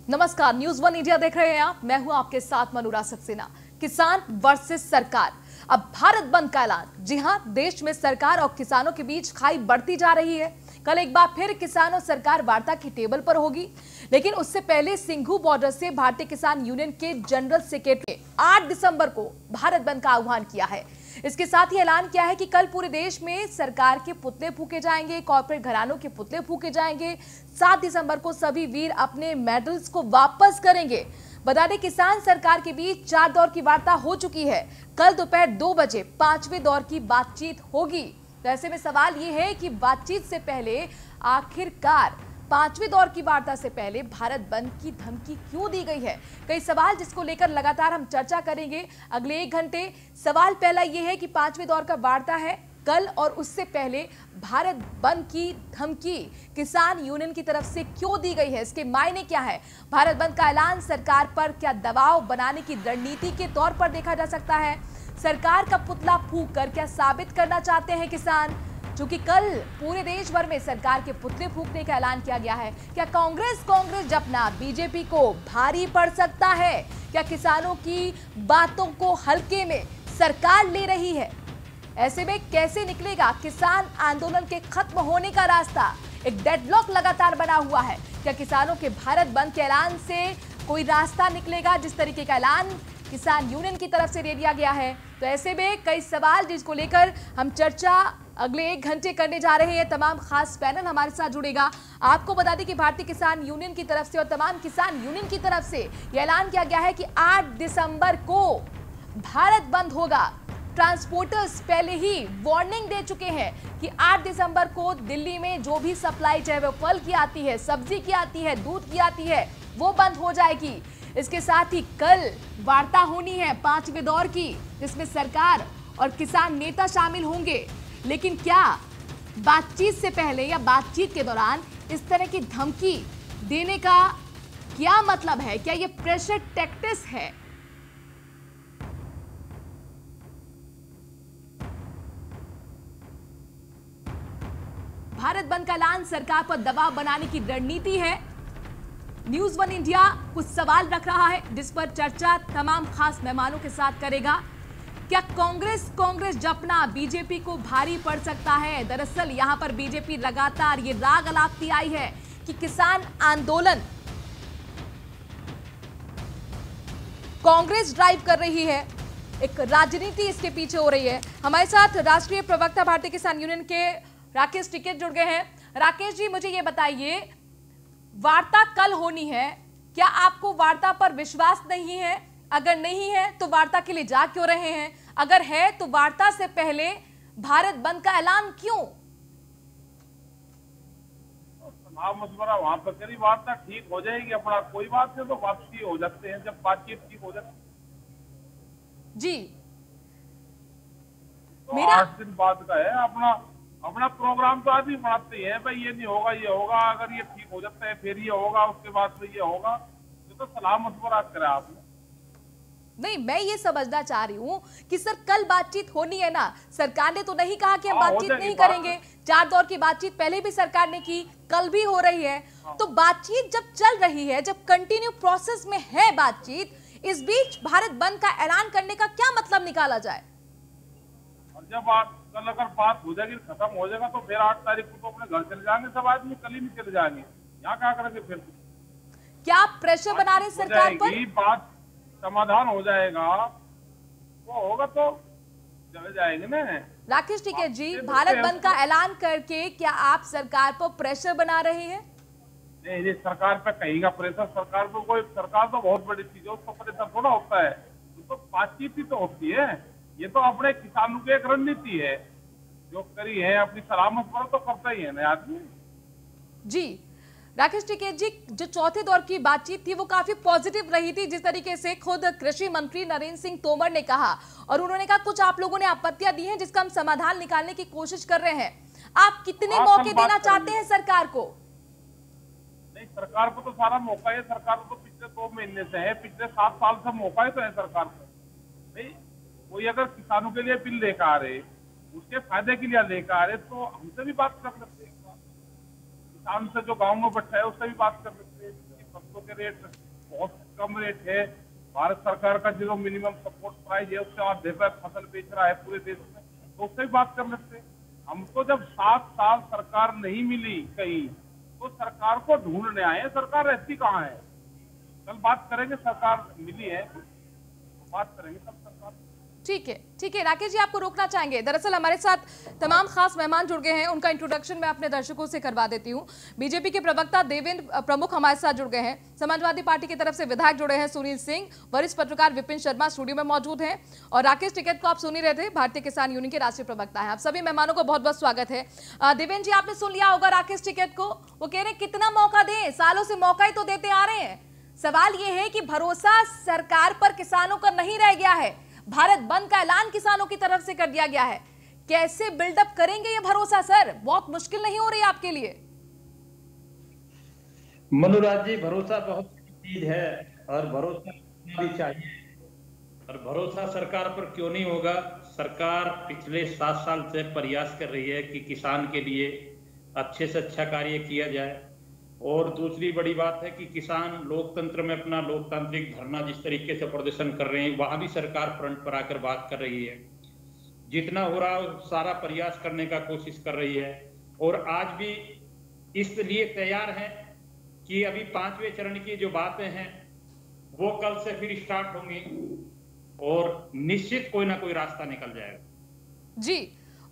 नमस्कार, news one India देख रहे हैं आप। मैं हूं आपके साथ मनोरा सक्सेना। किसान वर्सेस सरकार, अब भारत बंद का ऐलान। जी हां, देश में सरकार और किसानों के बीच खाई बढ़ती जा रही है। कल एक बार फिर किसान और सरकार वार्ता की टेबल पर होगी, लेकिन उससे पहले सिंघू बॉर्डर से भारतीय किसान यूनियन के जनरल सेक्रेटरी 8 दिसंबर को भारत बंद का आह्वान किया है। इसके साथ ही ऐलान किया है कि कल पूरे देश में सरकार के पुतले फूके जाएंगे, कॉर्पोरेट घरानों के पुतले फूके जाएंगे। 7 दिसंबर को सभी वीर अपने मेडल्स को वापस करेंगे। बता दें, किसान सरकार के बीच 4 दौर की वार्ता हो चुकी है। कल दोपहर 2 बजे 5वें दौर की बातचीत होगी। तो ऐसे में सवाल यह है कि बातचीत से पहले आखिरकार 5वें दौर की वार्ता से पहले भारत बंद की धमकी क्यों दी गई है। कई सवाल जिसको लेकर लगातार हम चर्चा करेंगे अगले 1 घंटे। सवाल पहला यह है कि 5वें दौर का वार्ता है कल, और उससे पहले भारत बंद की धमकी किसान यूनियन की तरफ से क्यों दी गई है, इसके मायने क्या है। भारत बंद का ऐलान सरकार पर क्या दबाव बनाने की रणनीति के तौर पर देखा जा सकता है। सरकार का पुतला फूंक कर क्या साबित करना चाहते हैं किसान, क्योंकि कल पूरे देश भर में सरकार के पुतले फूंकने का ऐलान किया गया है। क्या कांग्रेस जपना बीजेपी को भारी पड़ सकता है। क्या किसानों की बातों को हल्के में सरकार ले रही है। ऐसे में कैसे निकलेगा किसान आंदोलन के खत्म होने का रास्ता। एक डेडलॉक लगातार बना हुआ है। क्या किसानों के भारत बंद के ऐलान से कोई रास्ता निकलेगा, जिस तरीके का ऐलान किसान यूनियन की तरफ से दे दिया गया है। तो ऐसे में कई सवाल जिसको लेकर हम चर्चा अगले 1 घंटे करने जा रहे हैं। तमाम खास पैनल हमारे साथ जुड़ेगा। आपको बता दें कि भारतीय किसान यूनियन की तरफ से और तमाम किसान यूनियन की तरफ से यह ऐलान किया गया है कि 8 दिसंबर को भारत बंद होगा। ट्रांसपोर्टर्स पहले ही वार्निंग दे चुके हैं कि 8 दिसंबर को दिल्ली में जो भी सप्लाई, चाहे वो फल की आती है, सब्जी की आती है, दूध की आती है, वो बंद हो जाएगी। इसके साथ ही कल वार्ता होनी है 5वें दौर की, जिसमें सरकार और किसान नेता शामिल होंगे। लेकिन क्या बातचीत से पहले या बातचीत के दौरान इस तरह की धमकी देने का क्या मतलब है। क्या यह प्रेशर टैक्टिक्स है। भारत बंद का ऐलान सरकार पर दबाव बनाने की रणनीति है। न्यूज वन इंडिया कुछ सवाल रख रहा है, जिस पर चर्चा तमाम खास मेहमानों के साथ करेगा। क्या कांग्रेस जपना बीजेपी को भारी पड़ सकता है। दरअसल यहां पर बीजेपी लगातार ये राग अलापती आई है कि किसान आंदोलन कांग्रेस ड्राइव कर रही है, एक राजनीति इसके पीछे हो रही है। हमारे साथ राष्ट्रीय प्रवक्ता भारतीय किसान यूनियन के राकेश टिकैत जुड़ गए हैं। राकेश जी, मुझे ये बताइए, वार्ता कल होनी है, क्या आपको वार्ता पर विश्वास नहीं है। अगर नहीं है तो वार्ता के लिए जा क्यों रहे हैं। अगर है तो वार्ता से पहले भारत बंद का ऐलान क्यों। मशवरा वहां पर करी, वार्ता ठीक हो जाएगी। अपना कोई बात नहीं तो वापसी हो जाते हैं जब बातचीत ठीक हो जाती जी। तो मेरा 8 दिन बाद का है। अपना प्रोग्राम तो आदमी बनाते हैं, भाई ये नहीं होगा, ये होगा, अगर ये ठीक हो जाता है फिर ये होगा, उसके बाद फिर ये होगा। ये तो सलाह मशवरा करा आपने। नहीं, मैं ये समझना चाह रही हूं कि सर कल बातचीत होनी है ना। सरकार ने तो नहीं कहा कि हम बातचीत नहीं करेंगे। 4 दौर की बातचीत पहले भी सरकार ने की, कल भी हो रही है। तो बातचीत जब चल रही है, जब कंटिन्यू प्रोसेस में है बातचीत, इस बीच भारत बंद का ऐलान करने का क्या मतलब निकाला जाए। और जब कल अगर बात हो जाएगी, खत्म हो जाएगा, तो फिर 8 तारीख को तो अपने घर चले जाएंगे सब आदमी। कल ही नहीं चले जाएंगे, यहाँ क्या करेंगे फिर। क्या आप प्रेशर बना रहे सरकार पर। बात समाधान हो जाएगा, वो होगा तो चले जाएंगे ना। राकेश टिकैत जी, भारत बंद का ऐलान करके क्या आप सरकार पर प्रेशर बना रहे हैं। नहीं, ये सरकार पे कहेगा प्रेशर। सरकार तो बहुत बड़ी चीज है, उसको प्रेशर थोड़ा होता है। तो बातचीत ही तो होती है। ये तो अपने किसानों की एक रणनीति है जो करी है। अपनी सलाह मशवरा तो करता ही है ना आदमी। जी राकेश टिकैत जी, जो चौथे दौर की बातचीत थी वो काफी पॉजिटिव रही थी, जिस तरीके से खुद कृषि मंत्री नरेंद्र सिंह तोमर ने कहा, और उन्होंने कहा कुछ आप लोगों ने आपत्तियां दी हैं जिसका हम समाधान निकालने की कोशिश कर रहे हैं। आप कितने मौके देना चाहते हैं सरकार को। नहीं, सरकार को तो सारा मौका है। सरकार को तो पिछले 2 महीने से है, पिछले 7 साल से मौका ही तो है सरकार को। नहीं, कोई अगर किसानों के लिए बिल लेकर आ रहे, उसके फायदे के लिए लेकर आ रहे, तो हमसे भी बात कर सकते हैं। किसान से जो गांव में बैठा है उससे भी बात कर सकते हैं। सरसों के रेट बहुत कम रेट है। भारत सरकार का जो मिनिमम सपोर्ट प्राइस है उससे आधे पे फसल बेच रहा है पूरे देश में, तो उससे ही बात कर लेते हैं। हमको जब 7 साल सरकार नहीं मिली कहीं, तो सरकार को ढूंढने आए हैं, सरकार रहती कहाँ है? कल बात करेंगे, सरकार मिली है तो बात करेंगे तब सरकार। ठीक है राकेश जी, आपको रोकना चाहेंगे। दरअसल हमारे साथ तमाम खास मेहमान जुड़ गए हैं, उनका इंट्रोडक्शन मैं अपने दर्शकों से करवा देती हूं। बीजेपी के प्रवक्ता देवेंद्र प्रमुख हमारे साथ जुड़ गए हैं, समाजवादी पार्टी की तरफ से विधायक जुड़े हैं सुनील सिंह, वरिष्ठ पत्रकार विपिन शर्मा स्टूडियो में मौजूद हैं, और राकेश टिकैत को आप सुन ही रहे थे, भारतीय किसान यूनियन के राष्ट्रीय प्रवक्ता है। आप सभी मेहमानों को बहुत बहुत स्वागत है। देवेंद्र जी, आपने सुन लिया होगा राकेश टिकैत को, वो कह रहे हैं कितना मौका दें, सालों से मौका ही तो देते आ रहे हैं। सवाल यह है कि भरोसा सरकार पर किसानों का नहीं रह गया है, भारत बंद का ऐलान किसानों की तरफ से कर दिया गया है, कैसे बिल्डअप करेंगे ये भरोसा? सर, बहुत मुश्किल नहीं हो रही आपके लिए? मनुराज जी, भरोसा बहुत बड़ी चीज है और भरोसा भी चाहिए, और भरोसा सरकार पर क्यों नहीं होगा? सरकार पिछले 7 साल से प्रयास कर रही है कि किसान के लिए अच्छे से अच्छा कार्य किया जाए। और दूसरी बड़ी बात है कि किसान लोकतंत्र में अपना लोकतांत्रिक धरना जिस तरीके से प्रदर्शन कर रहे हैं, वहां भी सरकार फ्रंट पर आकर बात कर रही है। जितना हो रहा है सारा प्रयास करने का कोशिश कर रही है, और आज भी इसलिए तैयार है कि अभी 5वें चरण की जो बातें हैं वो कल से फिर स्टार्ट होंगी, और निश्चित कोई ना कोई रास्ता निकल जाएगा। जी,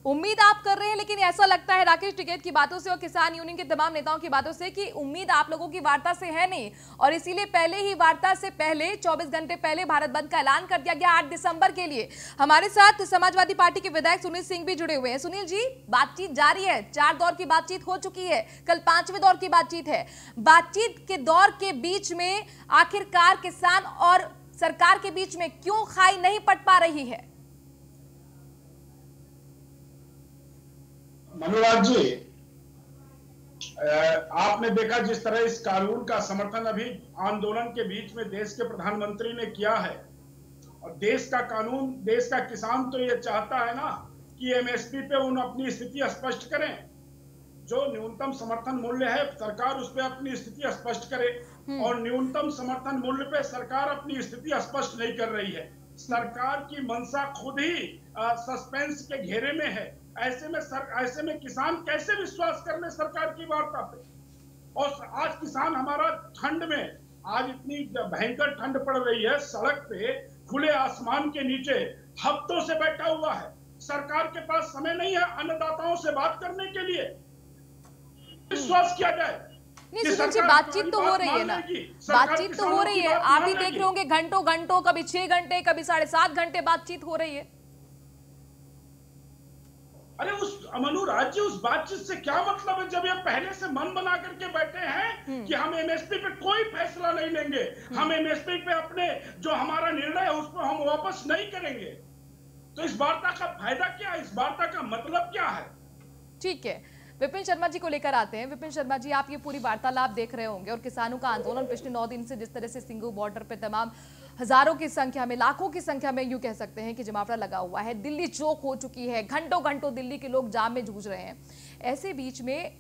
उम्मीद आप कर रहे हैं, लेकिन ऐसा लगता है राकेश टिकैत की बातों से और किसान यूनियन के तमाम नेताओं की बातों से कि उम्मीद आप लोगों की वार्ता से है नहीं, और इसीलिए पहले ही वार्ता से पहले 24 घंटे पहले भारत बंद का ऐलान कर दिया गया 8 दिसंबर के लिए। हमारे साथ समाजवादी पार्टी के विधायक सुनील सिंह भी जुड़े हुए हैं। सुनील जी, बातचीत जारी है, 4 दौर की बातचीत हो चुकी है, कल 5वें दौर की बातचीत है। बातचीत के दौर के बीच में आखिरकार किसान और सरकार के बीच में क्यों खाई नहीं पट पा रही है? मनुराज जी, आपने देखा जिस तरह इस कानून का समर्थन अभी आंदोलन के बीच में देश के प्रधानमंत्री ने किया है, और देश का कानून, देश का किसान तो ये चाहता है ना कि एमएसपी पे उन अपनी स्थिति स्पष्ट करें। जो न्यूनतम समर्थन मूल्य है, सरकार उस पर अपनी स्थिति स्पष्ट करे, और न्यूनतम समर्थन मूल्य पे सरकार अपनी स्थिति स्पष्ट नहीं कर रही है। सरकार की मंशा खुद ही सस्पेंस के घेरे में है। ऐसे में किसान कैसे विश्वास कर ले सरकार की वार्ता पे? और आज किसान हमारा ठंड में, आज इतनी भयंकर ठंड पड़ रही है, सड़क पे खुले आसमान के नीचे हफ्तों से बैठा हुआ है। सरकार के पास समय नहीं है अन्नदाताओं से बात करने के लिए। विश्वास किया जाए। नहीं सुनील जी, बातचीत तो हो रही है ना, बातचीत तो हो रही है, आप भी देख रहे होंगे घंटों घंटों, कभी 6 घंटे, कभी 7.5 घंटे बातचीत हो रही है। अरे उस मनुराज जी, उस बातचीत से क्या मतलब है जब ये पहले से मन बना करके बैठे हैं कि हम एमएसपी पे कोई फैसला नहीं लेंगे, हम एमएसपी पे अपने जो हमारा निर्णय है उस पर हम वापस नहीं करेंगे। तो इस वार्ता का फायदा क्या है? इस वार्ता का मतलब क्या है? ठीक है, विपिन शर्मा जी को लेकर आते हैं। विपिन शर्मा जी, आप ये पूरी वार्तालाप देख रहे होंगे, और किसानों का आंदोलन पिछले 9 दिन से जिस तरह से सिंगू बॉर्डर पे तमाम हजारों की संख्या में, लाखों की संख्या में यूं कह सकते हैं कि जमावड़ा लगा हुआ है, दिल्ली चौक हो चुकी है, घंटों घंटों दिल्ली के लोग जाम में जूझ रहे हैं। ऐसे बीच में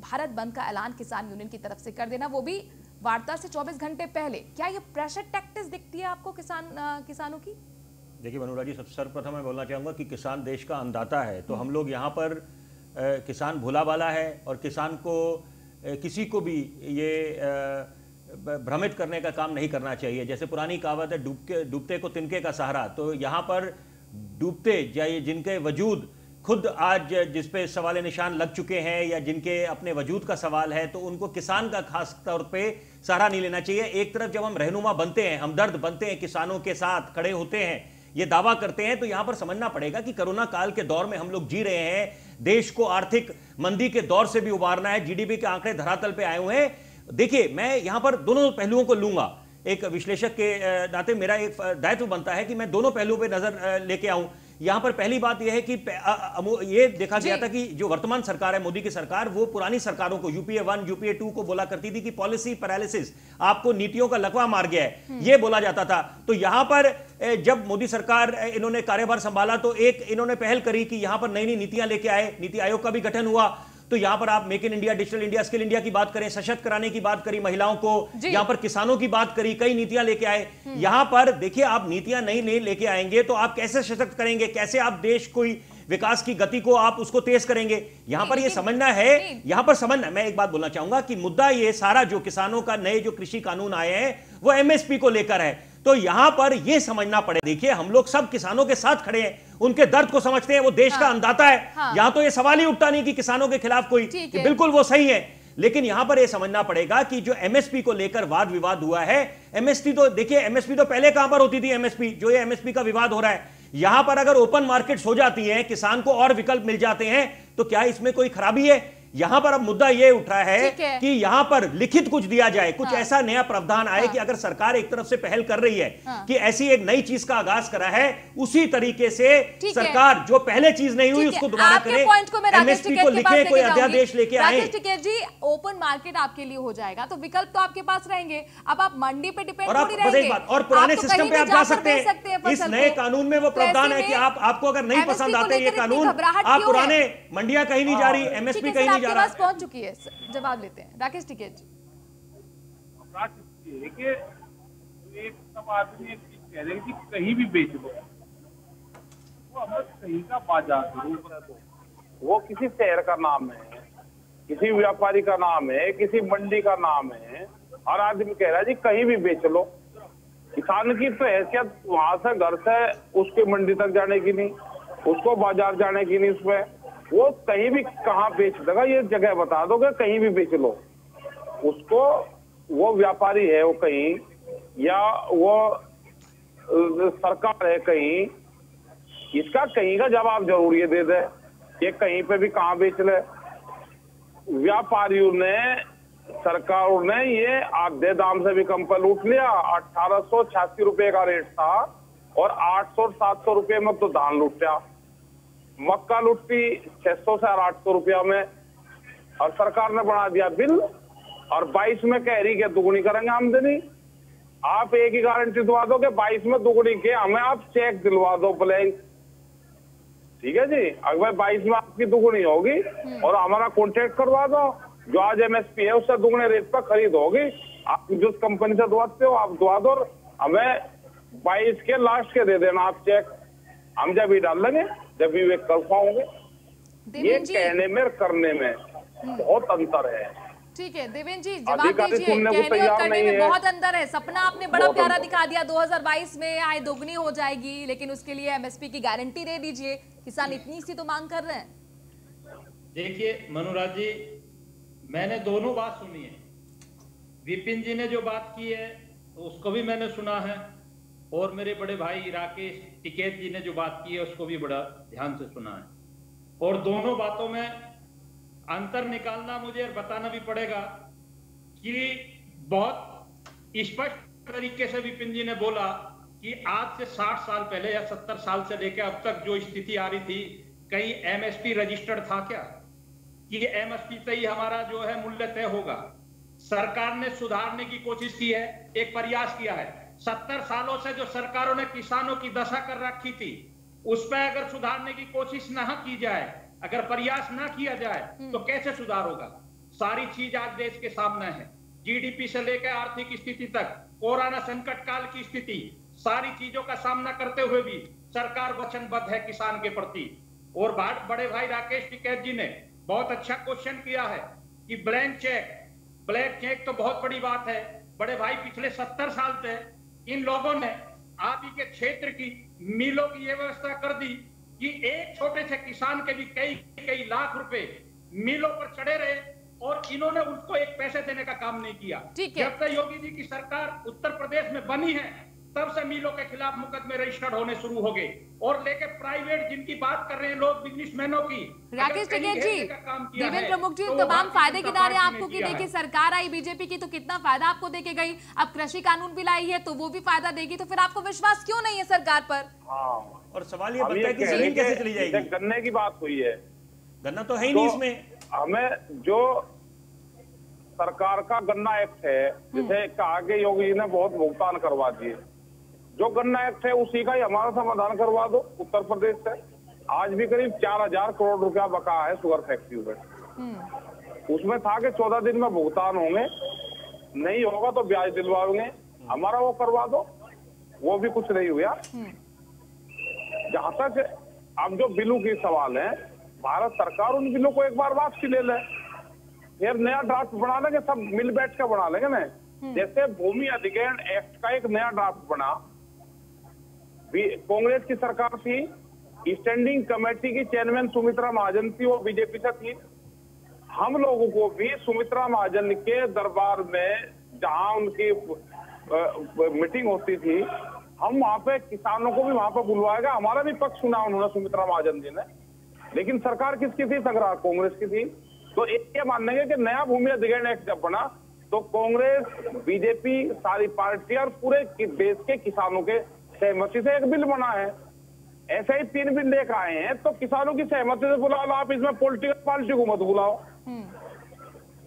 भारत बंद का ऐलान किसान यूनियन की तरफ से कर देना, वो भी वार्ता से 24 घंटे पहले, क्या ये प्रेशर टैक्टिक्स दिखती है आपको किसानों की? देखिए मनोरा जी, सबसे सर्वप्रथम मैं बोलना चाहूँगा कि किसान देश का अन्नदाता है, तो हम लोग यहाँ पर किसान भोला वाला है, और किसान को किसी को भी ये भ्रमित करने का काम नहीं करना चाहिए। जैसे पुरानी कहावत है, डूबते को तिनके का सहारा, तो यहाँ पर डूबते जाइए जिनके वजूद खुद आज जिस पे सवाल निशान लग चुके हैं, या जिनके अपने वजूद का सवाल है, तो उनको किसान का खास तौर पे सहारा नहीं लेना चाहिए। एक तरफ जब हम रहनुमा बनते हैं, हमदर्द बनते हैं, किसानों के साथ खड़े होते हैं, ये दावा करते हैं, तो यहां पर समझना पड़ेगा कि कोरोना काल के दौर में हम लोग जी रहे हैं, देश को आर्थिक मंदी के दौर से भी उबारना है, जीडीपी के आंकड़े धरातल पे आए हुए हैं। देखिए, मैं यहां पर दोनों पहलुओं को लूंगा, एक विश्लेषक के नाते मेरा एक दायित्व बनता है कि मैं दोनों पहलुओं पे नजर लेके आऊं। यहां पर पहली बात यह है कि ये देखा गया था कि जो वर्तमान सरकार है, मोदी की सरकार, वो पुरानी सरकारों को यूपीए 1 यूपीए 2 को बोला करती थी कि पॉलिसी पैरालिसिस, आपको नीतियों का लकवा मार गया है, ये बोला जाता था। तो यहां पर जब मोदी सरकार इन्होंने कार्यभार संभाला, तो एक इन्होंने पहल करी कि यहां पर नई नई नीतियां लेके आए, नीति आयोग का भी गठन हुआ। तो यहां पर आप make in India, digital India, skill India की बात करें, सशक्त कराने की बात करी महिलाओं को, यहां पर किसानों की बात करी, कई नीतियां लेके आए। यहां पर देखिए, आप नीतियां नहीं लेके आएंगे तो आप कैसे सशक्त करेंगे, कैसे आप देश को विकास की गति को आप उसको तेज करेंगे। यहां पर ये समझना है, यहां पर समझना, मैं एक बात बोलना चाहूंगा कि मुद्दा ये सारा जो किसानों का नए जो कृषि कानून आए हैं वो एमएसपी को लेकर है। तो यहां पर ये समझना पड़े, देखिए हम लोग सब किसानों के साथ खड़े हैं, उनके दर्द को समझते हैं, वो देश का अन्नदाता है। यहां तो ये सवाल ही उठता नहीं कि किसानों के खिलाफ कोई, कि बिल्कुल वो सही है। लेकिन यहां पर यह समझना पड़ेगा कि जो एमएसपी को लेकर वाद विवाद हुआ है, एमएसपी तो देखिए, एमएसपी तो पहले कहां पर होती थी, एमएसपी जो ये एमएसपी का विवाद हो रहा है, यहां पर अगर ओपन मार्केट्स हो जाती हैं, किसान को और विकल्प मिल जाते हैं, तो क्या इसमें कोई खराबी है? यहां पर अब मुद्दा यह उठा है कि यहां पर लिखित कुछ दिया जाए, कुछ ऐसा नया प्रावधान आए कि अगर सरकार एक तरफ से पहल कर रही है कि ऐसी एक नई चीज का आगाज करा है, उसी तरीके से सरकार जो पहले चीज नहीं हुई उसको दोबारा करे, एमएसपी को लिखे, कोई अध्यादेश लेके आए। राकेश टिकैत जी, ओपन मार्केट आपके लिए हो जाएगा तो विकल्प तो आपके पास रहेंगे, अब आप मंडी पे डिपेंड नहीं रहेंगे और पुराने सिस्टम पे आप जा सकते हैं। इस नए कानून में वो प्रावधान है कि आपको अगर नहीं पसंद आते ये कानून, आप पुराने मंडियां कहीं नहीं जा रही, एमएसपी कहीं नहीं जा रहा। पहुंच चुकी है, जवाब लेते हैं राकेश टिकैत जी। एक सब आदमी एक चीज कह रहे हैं कि कहीं भी बेच दो, वो हमें कहीं का बाजार जरूर बता दो। वो किसी शहर का नाम है, किसी व्यापारी का नाम है, किसी मंडी का नाम है, हर आदमी कह रहा है जी कहीं भी बेच लो। किसान की तो हैसियत वहां से घर से उसके मंडी तक जाने की नहीं, उसको बाजार जाने की नहीं, उसमें वो कहीं भी कहाँ बेच देगा ये जगह बता दोगे, कहीं भी बेच लो उसको। वो व्यापारी है वो कहीं, या वो सरकार है कहीं, इसका कहीं का जवाब जरूर ये दे दे, ये कहीं पे भी कहाँ बेच ले। व्यापारियों ने, सरकारों ने ये आधे दाम से भी कम पर लूट लिया। 1886 रुपए का रेट था और 800-700 रुपए में तो धान लूटा, मक्का लुटती 600 से 800 रुपया में, और सरकार ने बढ़ा दिया बिल, और 22 में कह रही कि दुगुनी करेंगे आमदनी। आप एक ही गारंटी दिलवा दो कि 22 में दुगुनी के हमें आप चेक दिलवा दो ब्लैंक, ठीक है जी। अगर 22 में आपकी दुगुनी होगी और हमारा कॉन्ट्रैक्ट करवा दो, जो आज एमएसपी है उससे दुगने रेट पर खरीद होगी, आप जिस कंपनी से दुआते हो आप दुआ दो, हमें 22 के लास्ट के दे देना आप चेक, हम जब भी डाल देंगे, जब भी वे कर पाओगे। ये कहने में करने में बहुत अंतर है। ठीक है देवेंद्र जी, जवाब दीजिए। कहने और करने में बहुत अंतर है। सपना आपने बड़ा प्यारा दिखा दिया, 2022 में आय दोगुनी हो जाएगी, लेकिन उसके लिए एमएसपी की गारंटी दे दीजिए। किसान इतनी सी तो मांग कर रहे हैं। देखिए मनुराज जी, मैंने दोनों बात सुनी है। विपिन जी ने जो बात की है उसको भी मैंने सुना है, और मेरे बड़े भाई राकेश टिकैत जी ने जो बात की है उसको भी बड़ा ध्यान से सुना है। और दोनों बातों में अंतर निकालना मुझे और बताना भी पड़ेगा कि बहुत स्पष्ट तरीके से विपिन जी ने बोला कि आज से 60 साल पहले या 70 साल से लेकर अब तक जो स्थिति आ रही थी, कहीं एमएसपी रजिस्टर्ड था क्या कि एमएसपी से ही हमारा जो है मूल्य तय होगा? सरकार ने सुधारने की कोशिश की है, एक प्रयास किया है। 70 सालों से जो सरकारों ने किसानों की दशा कर रखी थी, उस पर अगर सुधारने की कोशिश ना की जाए, अगर प्रयास ना किया जाए, तो कैसे सुधार होगा? सारी चीज आज देश के सामने है, जीडीपी से लेकर आर्थिक स्थिति तक, कोरोना संकट काल की स्थिति, सारी चीजों का सामना करते हुए भी सरकार वचनबद्ध है किसान के प्रति। और बड़े भाई राकेश टिकैत जी ने बहुत अच्छा क्वेश्चन किया है कि ब्लैंक चेक तो बहुत बड़ी बात है। बड़े भाई, पिछले 70 साल से इन लोगों ने आप ही के क्षेत्र की मिलों की ये व्यवस्था कर दी कि एक छोटे से किसान के भी कई लाख रुपए मिलों पर चढ़े रहे, और इन्होंने उसको एक पैसे देने का काम नहीं किया। जब से योगी जी की सरकार उत्तर प्रदेश में बनी है, तब से मिलों के खिलाफ मुकदमे रजिस्टर्ड होने शुरू हो गए, और लेके प्राइवेट जिनकी बात कर रहे हैं लोग, बिजनेसमैनों की। राकेश टिकैत जी, देवेंद्र प्रमुख जी, तमाम फायदे गिना रहे हैं आपको कि देखिए सरकार आई बीजेपी की तो कितना फायदा आपको देके गई, अब कृषि कानून भी लाई है तो वो भी फायदा देगी, तो फिर आपको विश्वास क्यों नहीं है सरकार पर? और सवाल ये बनता है कि जमीन कैसे चली जाएगी? गन्ने की बात हुई है, गन्ना तो है ही नहीं इसमें। हमें जो सरकार का गन्ना एक्ट है, जिसे कहा कि योगी जी ने बहुत भुगतान करवा दिए, जो गन्ना एक्ट है उसी का ही हमारा समाधान करवा दो उत्तर प्रदेश से। आज भी करीब 4000 करोड़ रुपया बका है शुगर फैक्ट्री में। उसमें था कि 14 दिन में भुगतान होंगे, नहीं होगा तो ब्याज दिलवाओगे, हमारा वो करवा दो, वो भी कुछ नहीं हुआ। जहां तक अब जो बिलों की सवाल है, भारत सरकार उन बिलों को एक बार वापसी ले ले, फिर नया ड्राफ्ट बना लेंगे, सब मिल बैठ के बना लेंगे ना। जैसे भूमि अधिग्रहण एक्ट का एक नया ड्राफ्ट बना, कांग्रेस की सरकार थी, स्टैंडिंग कमेटी की चेयरमैन सुमित्रा महाजन थी, वो बीजेपी से थी। हम लोगों को भी सुमित्रा महाजन के दरबार में जहां उनकी मीटिंग होती थी, हम वहां पे किसानों को भी वहां पे बुलवाएगा, हमारा भी पक्ष सुना उन्होंने, सुमित्रा महाजन जी ने। लेकिन सरकार किसकी थी? सरकार कांग्रेस की थी। तो एक ये मानेंगे कि नया भूमि अधिग्रहण एक्ट जब बना तो कांग्रेस, बीजेपी, सारी पार्टी और पूरे देश के किसानों के सहमति से एक बिल बना है। ऐसे ही 3 बिल लेकर आए हैं, तो किसानों की सहमति से बुला लो आप, इसमें पॉलिटिकल पार्टी को मत बुलाओ।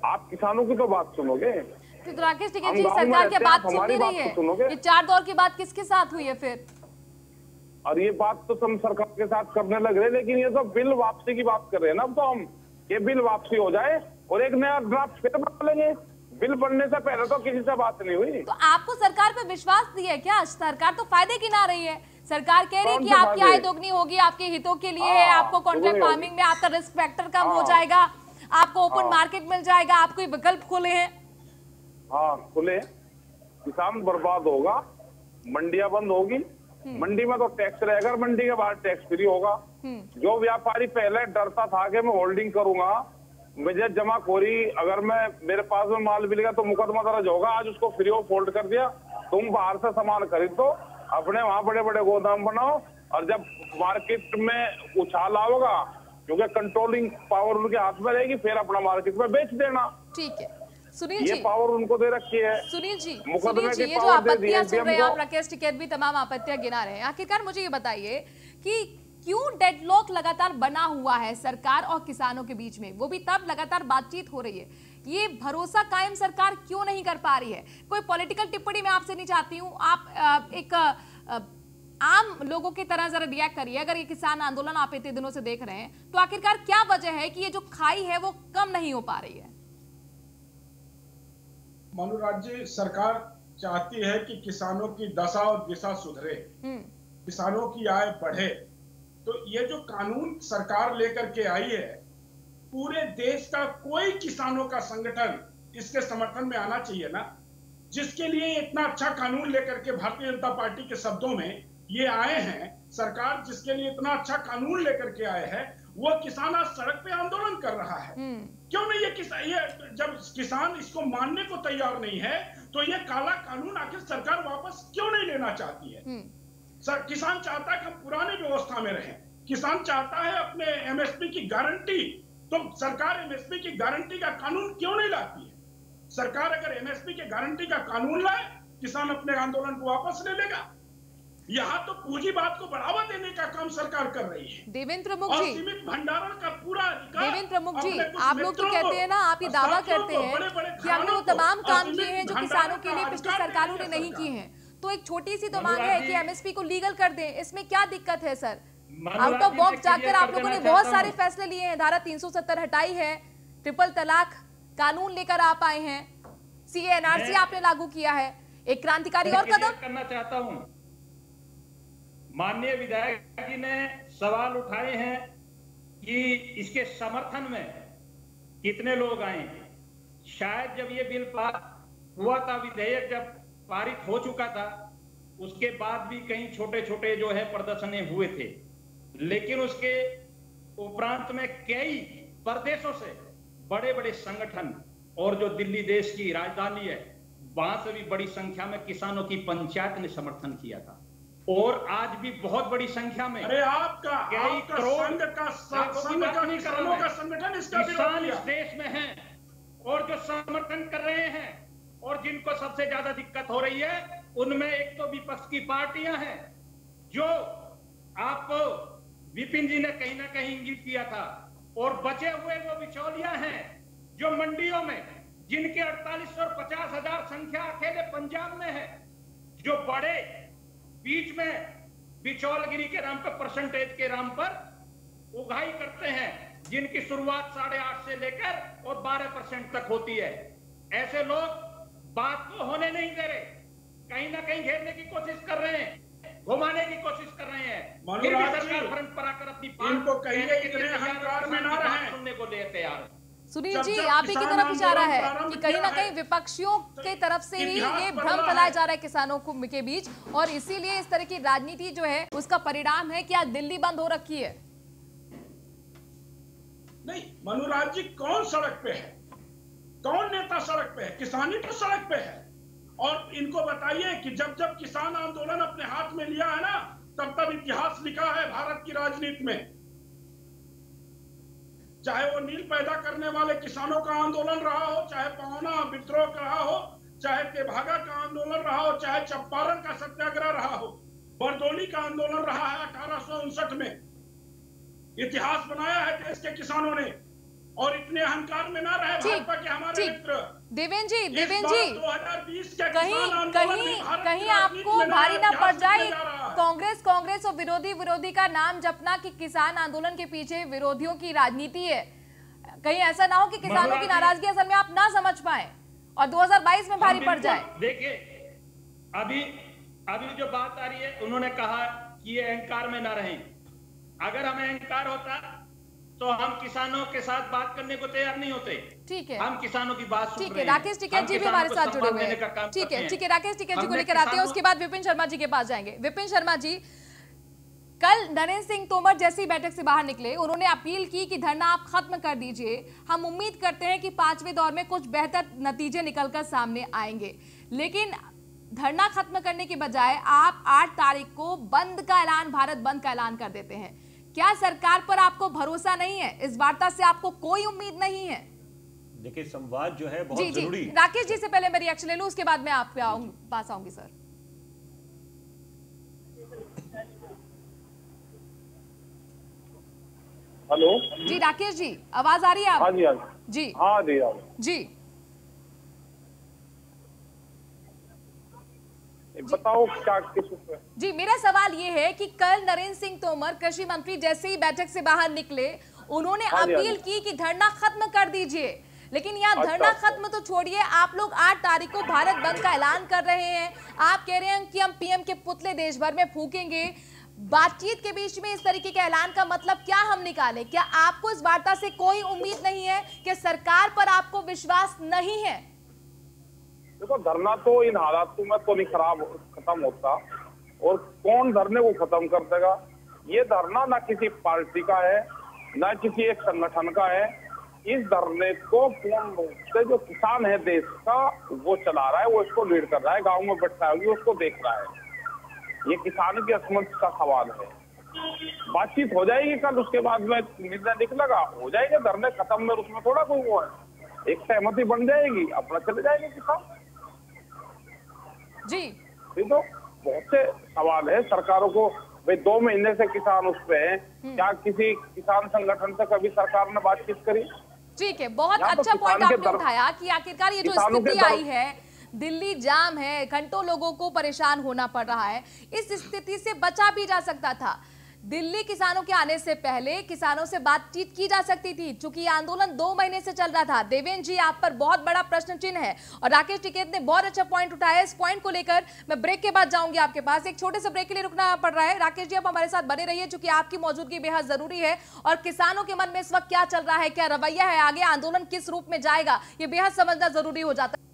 आप किसानों की तो बात सुनोगे। तो राकेश टिकैत जी, सरकार की बात सुन नहीं रही है, ये 4 दौर की बात किसके साथ हुई है फिर? और ये बात तो हम सरकार के साथ करने लग रहे हैं, लेकिन ये तो बिल वापसी की बात कर रहे हैं ना। अब तो हम ये बिल वापसी हो जाए और एक नया ड्राफ्ट फिर बना लेंगे। बिल बनने से पहले तो किसी से बात नहीं हुई। तो आपको सरकार पे विश्वास नहीं है क्या? सरकार तो फायदे गिना रही है, सरकार कह रही है कि आपकी आय दोगुनी होगी, आपके हितों के लिए है, आपको कॉन्ट्रैक्ट फार्मिंग में आपका रिस्क फैक्टर कम हो जाएगा, आपको ओपन मार्केट मिल जाएगा, आपको विकल्प खुले हैं। हाँ खुले, किसान बर्बाद होगा, मंडियां बंद होगी, मंडी में तो टैक्स रहेगा, मंडी के बाद टैक्स फ्री होगा। जो व्यापारी पहले डरता था कि मैं होल्डिंग करूंगा, मुझे जमाखोरी, अगर मैं मेरे पास में माल मिलेगा तो मुकदमा दर्ज होगा, आज उसको फ्री ऑफ होल्ड कर दिया। तुम बाहर से सामान खरीदो, अपने वहां बड़े बड़े गोदाम बनाओ, और जब मार्केट में उछाल आओगा, क्योंकि कंट्रोलिंग पावर उनके हाथ में रहेगी, फिर अपना मार्केट में बेच देना। ठीक है सुनील ये जी, पावर उनको दे रखी है। सुनील जी, मुकदमे की ये जो पावर दे दी आपत्तियां है सुन रहे हैं आप, को। राकेश टिकैत भी तमाम आपत्तियां गिना रहे हैं। आखिरकार मुझे ये बताइए कि क्यों डेडलॉक लगातार बना हुआ है सरकार और किसानों के बीच में? वो भी तब लगातार बातचीत हो रही है, ये भरोसा कायम सरकार क्यों नहीं कर पा रही है? कोई पॉलिटिकल टिप्पणी मैं आपसे नहीं चाहती हूँ, आप एक आम लोगों की तरह जरा रिएक्ट करिए। अगर ये किसान आंदोलन आप इतने दिनों से देख रहे हैं, तो आखिरकार क्या वजह है कि ये जो खाई है वो कम नहीं हो पा रही है? मनुराज जी, सरकार चाहती है कि किसानों की दशा और दिशा सुधरे, किसानों की आय बढ़े। तो ये जो कानून सरकार लेकर के आई है, पूरे देश का कोई किसानों का संगठन इसके समर्थन में आना चाहिए ना। जिसके लिए इतना अच्छा कानून लेकर के भारतीय जनता पार्टी के शब्दों में ये आए हैं, सरकार जिसके लिए इतना अच्छा कानून लेकर के आए हैं, वो किसान आज सड़क पे आंदोलन कर रहा है। क्यों नहीं? ये जब किसान इसको मानने को तैयार नहीं है, तो ये काला कानून आखिर सरकार वापस क्यों नहीं लेना चाहती है? किसान चाहता है कि हम पुरानी व्यवस्था में रहें, किसान चाहता है अपने एमएसपी की गारंटी। तो सरकार एमएसपी की गारंटी का कानून क्यों नहीं लाती है? सरकार अगर एमएसपी की गारंटी का कानून लाए, किसान अपने आंदोलन को वापस ले लेगा। यहाँ तो पूंजीवाद को बढ़ावा देने का काम सरकार कर रही है। देवेंद्र प्रमुख जी, सीमित भंडारण का पूरा अधिकार। देवेंद्र प्रमुख जी, आप लोग तो कहते हैं ना, आप ये दावा करते हैं कि हमने वो तमाम काम किए हैं जो किसानों के लिए पिछली सरकारों ने नहीं किए हैं। तो एक छोटी सी तो मांग है कि एमएसपी को लीगल कर दें, इसमें क्या दिक्कत है सर? आउट ऑफ बॉक्स जाकर आप लोगों ने बहुत सारे फैसले लिए हैं, धारा 370 हटाई है, ट्रिपल तलाक कानून लेकर आप आए हैं, सीए एनआरसी आपने लागू किया है, एक क्रांतिकारी और कदम करना चाहता हूं। माननीय विधायक जी ने सवाल उठाए हैं कि इसके समर्थन में कितने लोग आए। शायद जब ये बिल पास हुआ था, विधेयक जब पारित हो चुका था, उसके बाद भी कई छोटे छोटे जो है प्रदर्शन हुए थे, लेकिन उसके उपरांत में कई प्रदेशों से बड़े बड़े संगठन और जो दिल्ली देश की राजधानी है, वहां से भी बड़ी संख्या में किसानों की पंचायत ने समर्थन किया था। और आज भी बहुत बड़ी संख्या में आपका संघ का संगठन किसान इस देश में हैं और जो समर्थन कर रहे हैं, और जिनको सबसे ज्यादा दिक्कत हो रही है, उनमें एक तो विपक्ष की पार्टियां हैं, जो आपको विपिन जी ने कहीं ना कहीं इंगित किया था, और बचे हुए वो बिचौलिया हैं जो मंडियों में, जिनके 48 और 50 हजार संख्या अकेले पंजाब में है, जो बड़े बीच में बिचौलगिरी के नाम पर, परसेंटेज के नाम पर उगाही करते हैं, जिनकी शुरुआत 8.5 से लेकर और 12% तक होती है। ऐसे लोग बात को होने नहीं दे रहे, कहीं ना कहीं घेरने की कोशिश कर रहे हैं, घुमाने की कोशिश कर रहे हैं। फिर भी सरकार फ्रंट पर आकर अपनी इनको कहिए इतने अहंकार में ना रहें। सुनने को ले तैयार। सुनील जी, आप ही की तरफ इशारा है कि कहीं ना कहीं विपक्षियों की तरफ से ही ये भ्रम फैलाया जा रहा है किसानों के बीच, और इसीलिए इस तरह की राजनीति जो है उसका परिणाम है कि आज दिल्ली बंद हो रखी है। नहीं, मनुराज जी, कौन सड़क पे है? कौन नेता सड़क पे है? किसान ही तो सड़क पे है। और इनको बताइए कि जब जब किसान आंदोलन अपने हाथ में लिया है ना, तब तब इतिहास लिखा है भारत की राजनीति में। चाहे वो नील पैदा करने वाले किसानों का आंदोलन रहा हो, चाहे पहुना विद्रोह का रहा हो, चाहे तेभागा का आंदोलन रहा हो, चाहे चंपारण का सत्याग्रह रहा हो, बरदौली का आंदोलन रहा है 1859 में। इतिहास बनाया है देश के किसानों ने, और इतने अहंकार में ना रहे भाजपा के हमारे मित्र। देवेंद्र जी 2020 के कहीं आपको भारी ना पड़ जाए कांग्रेस और विरोधी का नाम जपना कि किसान आंदोलन के पीछे विरोधियों की राजनीति है। कहीं ऐसा ना हो कि किसानों की नाराजगी असल में आप ना समझ पाए और 2022 में भारी पड़ जाए। देखिए, अभी जो बात आ रही है, उन्होंने कहा कि ये अहंकार में ना रहें। अगर हमें अहंकार होता तो हम किसानों के साथ बात करने को तैयार नहीं होते। ठीक है, हम किसानों की बात सुन रहे हैं। ठीक है, राकेश टिकैत जी भी हमारे साथ जुड़े हुए हैं। ठीक है, राकेश टिकैत जी को लेकर आते हैं, उसके बाद विपिन शर्मा जी के पास जाएंगे। विपिन शर्मा जी, कल नरेंद्र सिंह तोमर जैसी बैठक से बाहर निकले, उन्होंने अपील की कि धरना आप खत्म कर दीजिए। हम उम्मीद करते हैं कि 5वें दौर में कुछ बेहतर नतीजे निकलकर सामने आएंगे। लेकिन धरना खत्म करने के बजाय आप 8 तारीख को बंद का ऐलान, भारत बंद का ऐलान कर देते हैं। क्या सरकार पर आपको भरोसा नहीं है? इस वार्ता से आपको कोई उम्मीद नहीं है? देखिए, संवाद जो है बहुत जरूरी। राकेश जी से पहले मैं रिएक्शन ले लूं, उसके बाद मैं आप पास आऊंगी। सर, हेलो जी, राकेश जी आवाज आ रही है? हाँ जी, हाँ जी, हाँ जी, जी बताओ क्या किस पे? जी, मेरा सवाल ये है कि कल नरेंद्र सिंह तोमर कृषि मंत्री जैसे ही बैठक से बाहर निकले, उन्होंने अपील की कि धरना खत्म कर दीजिए। लेकिन यहाँ धरना खत्म तो छोड़िए, आप लोग 8 तारीख को भारत बंद का ऐलान कर रहे हैं। आप कह रहे हैं कि हम पीएम के पुतले देश भर में फूकेंगे। बातचीत के बीच में इस तरीके के ऐलान का मतलब क्या हम निकालें? क्या आपको इस वार्ता से कोई उम्मीद नहीं है? कि सरकार पर आपको विश्वास नहीं है? देखो, धरना तो इन हालातों में तो नहीं खत्म होता, और कौन धरने को खत्म कर देगा? ये धरना ना किसी पार्टी का है, ना किसी एक संगठन का है। इस धरने को पूर्ण रूप से जो किसान है देश का, वो चला रहा है, वो इसको लीड कर रहा है, गाँव में बैठा है उसको देख रहा है। ये किसानों की असमंजस का सवाल है। बातचीत हो जाएगी कल, उसके बाद में निर्णय निकलेगा, हो जाएगा धरने खत्म में, उसमें थोड़ा कोई वो है, एक सहमति बन जाएगी, अपना चले जाएंगे किसान जी। ये तो बहुत से सवाल है सरकारों को। भाई 2 महीने से किसान उस पे हैं, क्या किसी किसान संगठन से कभी सरकार ने बातचीत करी? ठीक है, बहुत अच्छा पॉइंट आपने उठाया कि आखिरकार ये जो स्थिति आई है, दिल्ली जाम है, घंटों लोगों को परेशान होना पड़ रहा है, इस स्थिति से बचा भी जा सकता था। दिल्ली किसानों के आने से पहले किसानों से बातचीत की जा सकती थी, क्योंकि आंदोलन 2 महीने से चल रहा था। देवेंद्र जी, आप पर बहुत बड़ा प्रश्न चिन्ह है, और राकेश टिकैत ने बहुत अच्छा पॉइंट उठाया। इस पॉइंट को लेकर मैं ब्रेक के बाद जाऊंगी आपके पास। एक छोटे से ब्रेक के लिए रुकना पड़ रहा है। राकेश जी, आप हमारे साथ बने रहिए, क्योंकि आपकी मौजूदगी बेहद जरूरी है, और किसानों के मन में इस वक्त क्या चल रहा है, क्या रवैया है, आगे आंदोलन किस रूप में जाएगा, ये बेहद समझना जरूरी हो जाता है।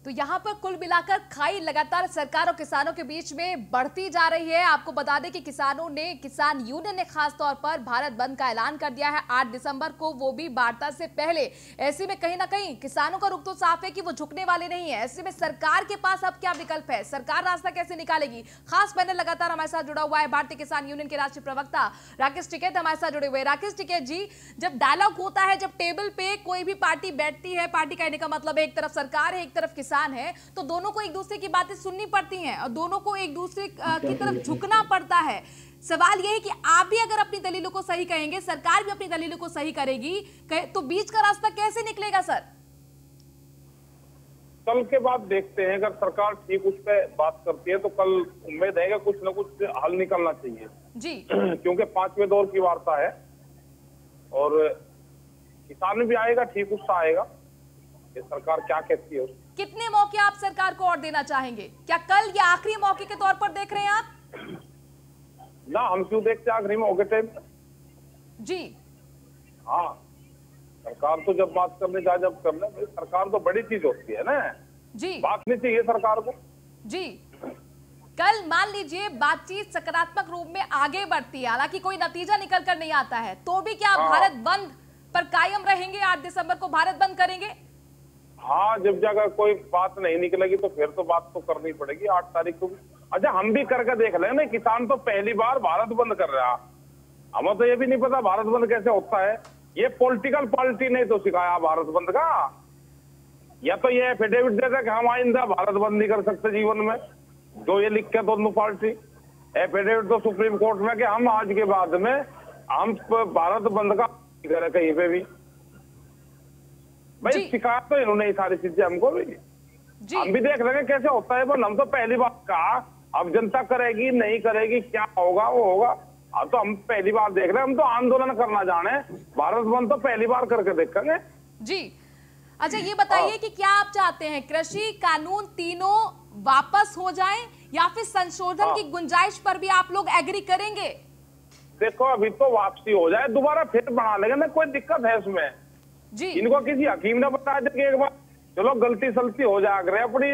तो यहाँ पर कुल मिलाकर खाई लगातार सरकार और किसानों के बीच में बढ़ती जा रही है। आपको बता दें कि किसान यूनियन ने खास तौर पर भारत बंद का ऐलान कर दिया है 8 दिसंबर को, वो भी वार्ता से पहले। ऐसे में कहीं ना कहीं किसानों का रुख तो साफ है कि वो झुकने वाले नहीं है। ऐसे में सरकार के पास अब क्या विकल्प है, सरकार रास्ता कैसे निकालेगी? खास पैनल लगातार हमारे साथ जुड़ा हुआ है भारतीय किसान यूनियन के राष्ट्रीय प्रवक्ता राकेश टिकैत हमारे साथ जुड़े हुए। राकेश टिकैत जी, जब डायलॉग होता है, जब टेबल पे कोई भी पार्टी बैठती है, पार्टी कहने का मतलब है एक तरफ सरकार है, एक तरफ किसान है, तो दोनों को एक दूसरे की बातें सुननी पड़ती हैं और दोनों को एक दूसरे की तरफ झुकना पड़ता है। सवाल यह है कि आप भी अगर अपनी दलीलों को सही कहेंगे, सरकार भी अपनी दलीलों को सही करेगी, तो बीच का रास्ता कैसे निकलेगा सर? कल के बाद देखते हैं, अगर सरकार ठीक उस पर बात करती है तो कल उम्मीद है कि कुछ न कुछ हल निकलना चाहिए जी। क्योंकि 5वें दौर की वार्ता है, और किसान भी आएगा, ठीक उत्साह आएगा ये सरकार क्या कहती है। कितने मौके आप सरकार को और देना चाहेंगे? क्या कल ये आखिरी मौके के तौर पर देख रहे हैं आप? ना, हम क्यों देखते आखिरी मौके टाइम जी। हाँ, सरकार तो जब बात करने जाए जब कर ले, भाई सरकार तो बड़ी चीज होती है ना जी, बात नहीं चाहिए सरकार को। जी। कल मान लीजिए बातचीत सकारात्मक रूप में आगे बढ़ती है, हालांकि कोई नतीजा निकल कर नहीं आता है, तो भी क्या आप भारत बंद पर कायम रहेंगे? 8 दिसंबर को भारत बंद करेंगे? हाँ, जब जगह कोई बात नहीं निकलेगी तो फिर तो बात तो करनी पड़ेगी 8 तारीख को भी। अच्छा, हम भी करके देख लेंगे ना। किसान तो पहली बार भारत बंद कर रहा, हमें तो ये भी नहीं पता भारत बंद कैसे होता है। ये पॉलिटिकल पार्टी ने तो सिखाया भारत बंद का। या तो ये एफिडेविट देता कि हम आइंदा भारत बंद नहीं कर सकते जीवन में, जो ये लिख के दोनों पार्टी एफिडेविट तो सुप्रीम कोर्ट में कि हम आज के बाद में हम भारत बंद का करे कहीं पे भी। भाई शिकायत तो इन्होंने ये सारी चीजें हमको भी, हम भी देख लेंगे कैसे होता है। पर हम तो पहली बार कहा, अब जनता करेगी नहीं करेगी क्या होगा वो होगा। अब तो हम पहली बार देख रहे हैं, हम तो आंदोलन करना जाने, भारत बंद तो पहली बार करके देखेंगे जी। अच्छा, ये बताइए कि क्या आप चाहते हैं कृषि कानून तीनों वापस हो जाएं या फिर संशोधन की गुंजाइश पर भी आप लोग एग्री करेंगे? देखो, अभी तो वापसी हो जाए, दोबारा फिर बना लेंगे ना, कोई दिक्कत है इसमें जी। इनको किसी हकीम ने बताया था कि एक बार चलो गलती सलती हो जा करे अपनी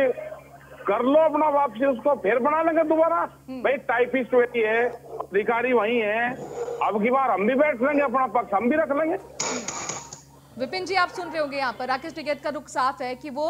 कर लो अपना वापसी, उसको फिर बना लेंगे दोबारा। भाई टाइपिस्ट वही है, अधिकारी वही है, अब की बार हम भी बैठ लेंगे, अपना पक्ष हम भी रख लेंगे। विपिन जी, आप सुन रहे होंगे यहाँ पर राकेश टिकैत का रुख साफ है कि वो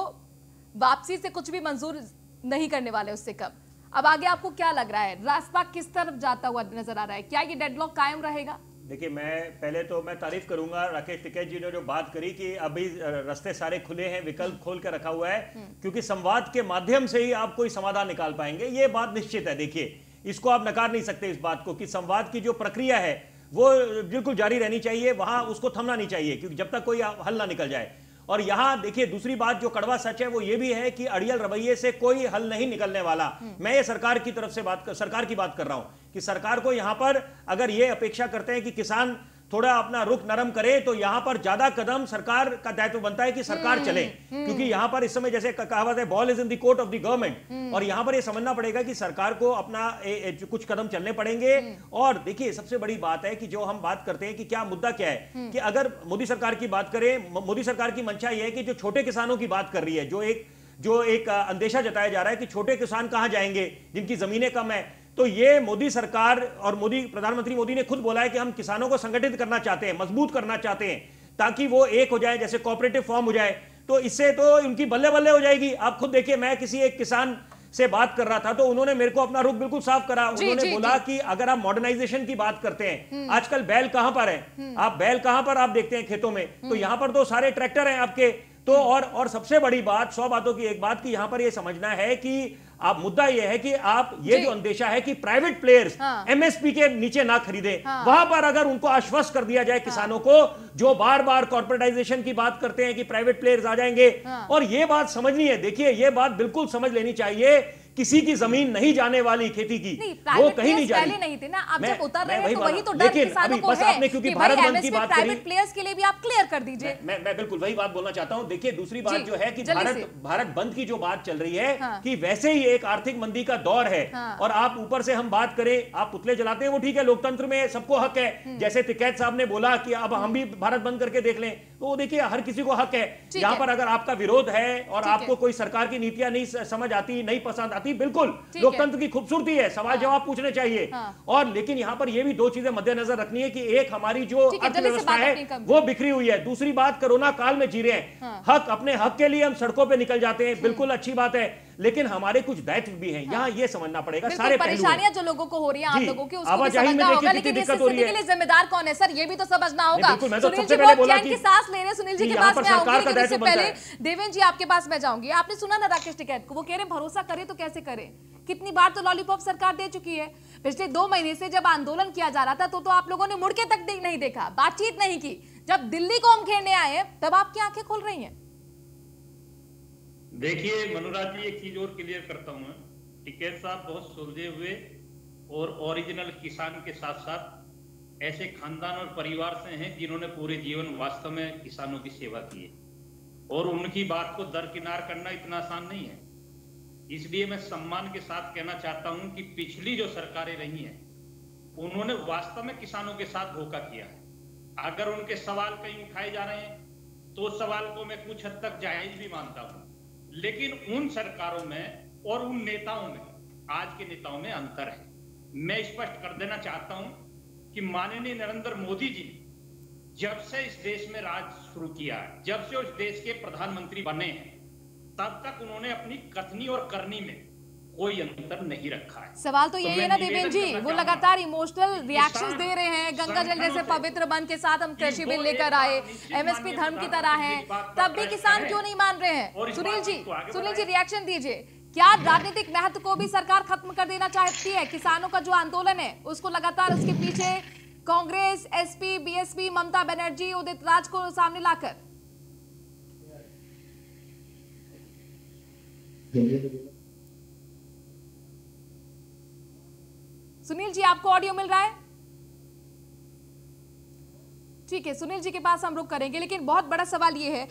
वापसी से कुछ भी मंजूर नहीं करने वाले उससे कम। अब आगे आपको क्या लग रहा है, रास्ता किस तरफ जाता हुआ नजर आ रहा है? क्या ये डेडलॉक कायम रहेगा? देखिए, मैं तारीफ करूंगा राकेश टिकैत जी ने जो बात करी कि अभी रास्ते सारे खुले हैं, विकल्प खोल कर रखा हुआ है, क्योंकि संवाद के माध्यम से ही आप कोई समाधान निकाल पाएंगे, ये बात निश्चित है। देखिए, इसको आप नकार नहीं सकते इस बात को कि संवाद की जो प्रक्रिया है वो बिल्कुल जारी रहनी चाहिए, वहां उसको थमना नहीं चाहिए, क्योंकि जब तक कोई हल ना निकल जाए। और यहां देखिए, दूसरी बात जो कड़वा सच है वो ये भी है कि अड़ियल रवैये से कोई हल नहीं निकलने वाला। मैं ये सरकार की तरफ से सरकार की बात कर रहा हूं कि सरकार को यहां पर अगर ये अपेक्षा करते हैं कि किसान थोड़ा अपना रुख नरम करे, तो यहां पर ज्यादा कदम सरकार का दायित्व बनता है कि सरकार चले, क्योंकि यहां पर इस समय जैसे कहावत है, ball is in the court of the government, और यहां पर ये समझना पड़ेगा कि सरकार को अपना कुछ कदम चलने पड़ेंगे। और देखिए, सबसे बड़ी बात है कि जो हम बात करते हैं कि क्या मुद्दा क्या है, कि अगर मोदी सरकार की बात करें, मोदी सरकार की मंशा यह है कि जो छोटे किसानों की बात कर रही है, जो एक अंदेशा जताया जा रहा है कि छोटे किसान कहां जाएंगे जिनकी जमीनें कम है, तो ये मोदी सरकार और प्रधानमंत्री मोदी ने खुद बोला है कि हम किसानों को संगठित करना चाहते हैं, मजबूत करना चाहते हैं, ताकि वो एक हो जाए, जैसे कोऑपरेटिव फॉर्म हो जाए, तो इससे तो उनकी बल्ले बल्ले हो जाएगी। आप खुद देखिए, मैं किसी एक किसान से बात कर रहा था तो उन्होंने मेरे को अपना रुख बिल्कुल साफ करा। उन्होंने बोला कि अगर आप मॉडर्नाइजेशन की बात करते हैं, आजकल बैल कहां पर है, आप बैल कहां पर आप देखते हैं खेतों में, तो यहां पर तो सारे ट्रैक्टर हैं आपके। तो और सबसे बड़ी बात, 100 बातों की एक बात, कि यहां पर यह समझना है कि आप मुद्दा यह है कि आप ये जो अंदेशा है कि प्राइवेट प्लेयर्स एमएसपी के नीचे ना खरीदे, वहां पर अगर उनको आश्वस्त कर दिया जाए किसानों को, जो बार बार कॉर्पोरेटाइजेशन की बात करते हैं कि प्राइवेट प्लेयर्स आ जाएंगे, और ये बात समझनी है। देखिए, ये बात बिल्कुल समझ लेनी चाहिए, किसी की जमीन नहीं जाने वाली खेती की, वो कहीं नहीं जाएगी। पहले नहीं थे ना, अब जब उतर रहे हैं तो वही तो डर किसानों को है कि भारत बंद की बात प्राइवेट प्लेयर्स के लिए भी आप क्लियर कर दीजिए। मैं बिल्कुल वही बात बोलना चाहता हूं। देखिए, दूसरी बात जो है कि भारत बंद की जो बात चल रही है, कि वैसे ही एक आर्थिक मंदी का दौर है, और आप ऊपर से हम बात करें, आप पुतले जलाते हैं, वो ठीक है, लोकतंत्र में सबको हक है। जैसे टिकैत साहब ने बोला कि अब हम भी भारत बंद करके देख लें, तो देखिए हर किसी को हक है। यहां पर अगर आपका विरोध है और आपको कोई सरकार की नीतियां नहीं समझ आती, नहीं पसंद आती, बिल्कुल लोकतंत्र की खूबसूरती है, सवाल जवाब पूछने चाहिए। और लेकिन यहां पर यह भी दो चीजें मद्देनजर रखनी है कि एक, हमारी जो अर्थव्यवस्था है वो बिखरी हुई है, दूसरी बात, कोरोना काल में जी रहे हैं, हक अपने हक के लिए हम सड़कों पे निकल जाते हैं, बिल्कुल अच्छी बात है, लेकिन हमारे कुछ दायित्व भी हैं। यहाँ ये समझना पड़ेगा, सारे परेशानियां जो लोगों को हो रही हैं, आप लोगों की, उसको भी समझना होगा, लेकिन इस स्थिति के लिए जिम्मेदार कौन है सर, ये भी तो समझना होगा। सुनील जी बहुत चैन की सांस ले रहे हैं, सुनील जी के पास मैं आऊंगी, लेकिन इससे पहले देवेंद्र जी आपके पास मैं जाऊंगी। आपने सुना ना राकेश टिकैत को, वो कह रहे भरोसा करे तो कैसे करे, कितनी बार तो लॉलीपॉप सरकार दे चुकी है। पिछले 2 महीने से जब आंदोलन किया जा रहा था तो आप लोगों ने मुड़ के तक नहीं देखा, बातचीत नहीं की। जब दिल्ली को हम घेरने आए तब आपकी आंखें खुल रही हैं। देखिए मनुराज जी, एक चीज और क्लियर करता हूं, टिकैत साहब बहुत सुलझे हुए और ओरिजिनल किसान के साथ साथ ऐसे खानदान और परिवार से हैं जिन्होंने पूरे जीवन वास्तव में किसानों की सेवा की है, और उनकी बात को दरकिनार करना इतना आसान नहीं है। इसलिए मैं सम्मान के साथ कहना चाहता हूं कि पिछली जो सरकारें रही हैं उन्होंने वास्तव में किसानों के साथ धोखा किया है। अगर उनके सवाल कहीं उठाए जा रहे हैं तो उस सवाल को मैं कुछ हद तक जायज भी मानता हूं, लेकिन उन सरकारों में और उन नेताओं में, आज के नेताओं में अंतर है। मैं स्पष्ट कर देना चाहता हूं कि माननीय नरेंद्र मोदी जी जब से इस देश में राज शुरू किया है, जब से उस देश के प्रधानमंत्री बने हैं, तब तक उन्होंने अपनी कथनी और करनी में कोई अंतर नहीं रखा है। सवाल तो यही है ना देवेंद्र जी, वो लगातार इमोशनल रिएक्शंस दे रहे हैं। गंगा जल जैसे पवित्र मन के साथ हम कृषि बिल लेकर आए, एमएसपी धर्म की तरह है, तब भी किसान क्यों नहीं मान रहे हैं? सुनील जी रिएक्शन दीजिए। क्या राजनीतिक महत्व को भी सरकार खत्म कर देना चाहती है? किसानों का जो आंदोलन है उसको लगातार उसके पीछे कांग्रेस, एसपी, बीएसपी, ममता बनर्जी, उदित राज को सामने लाकर। सुनील जी, आपको ऑडियो मिल रहा है? ठीक है, सुनील जी के पास हम रुक करेंगे, लेकिन बहुत बड़ा सवाल ये है,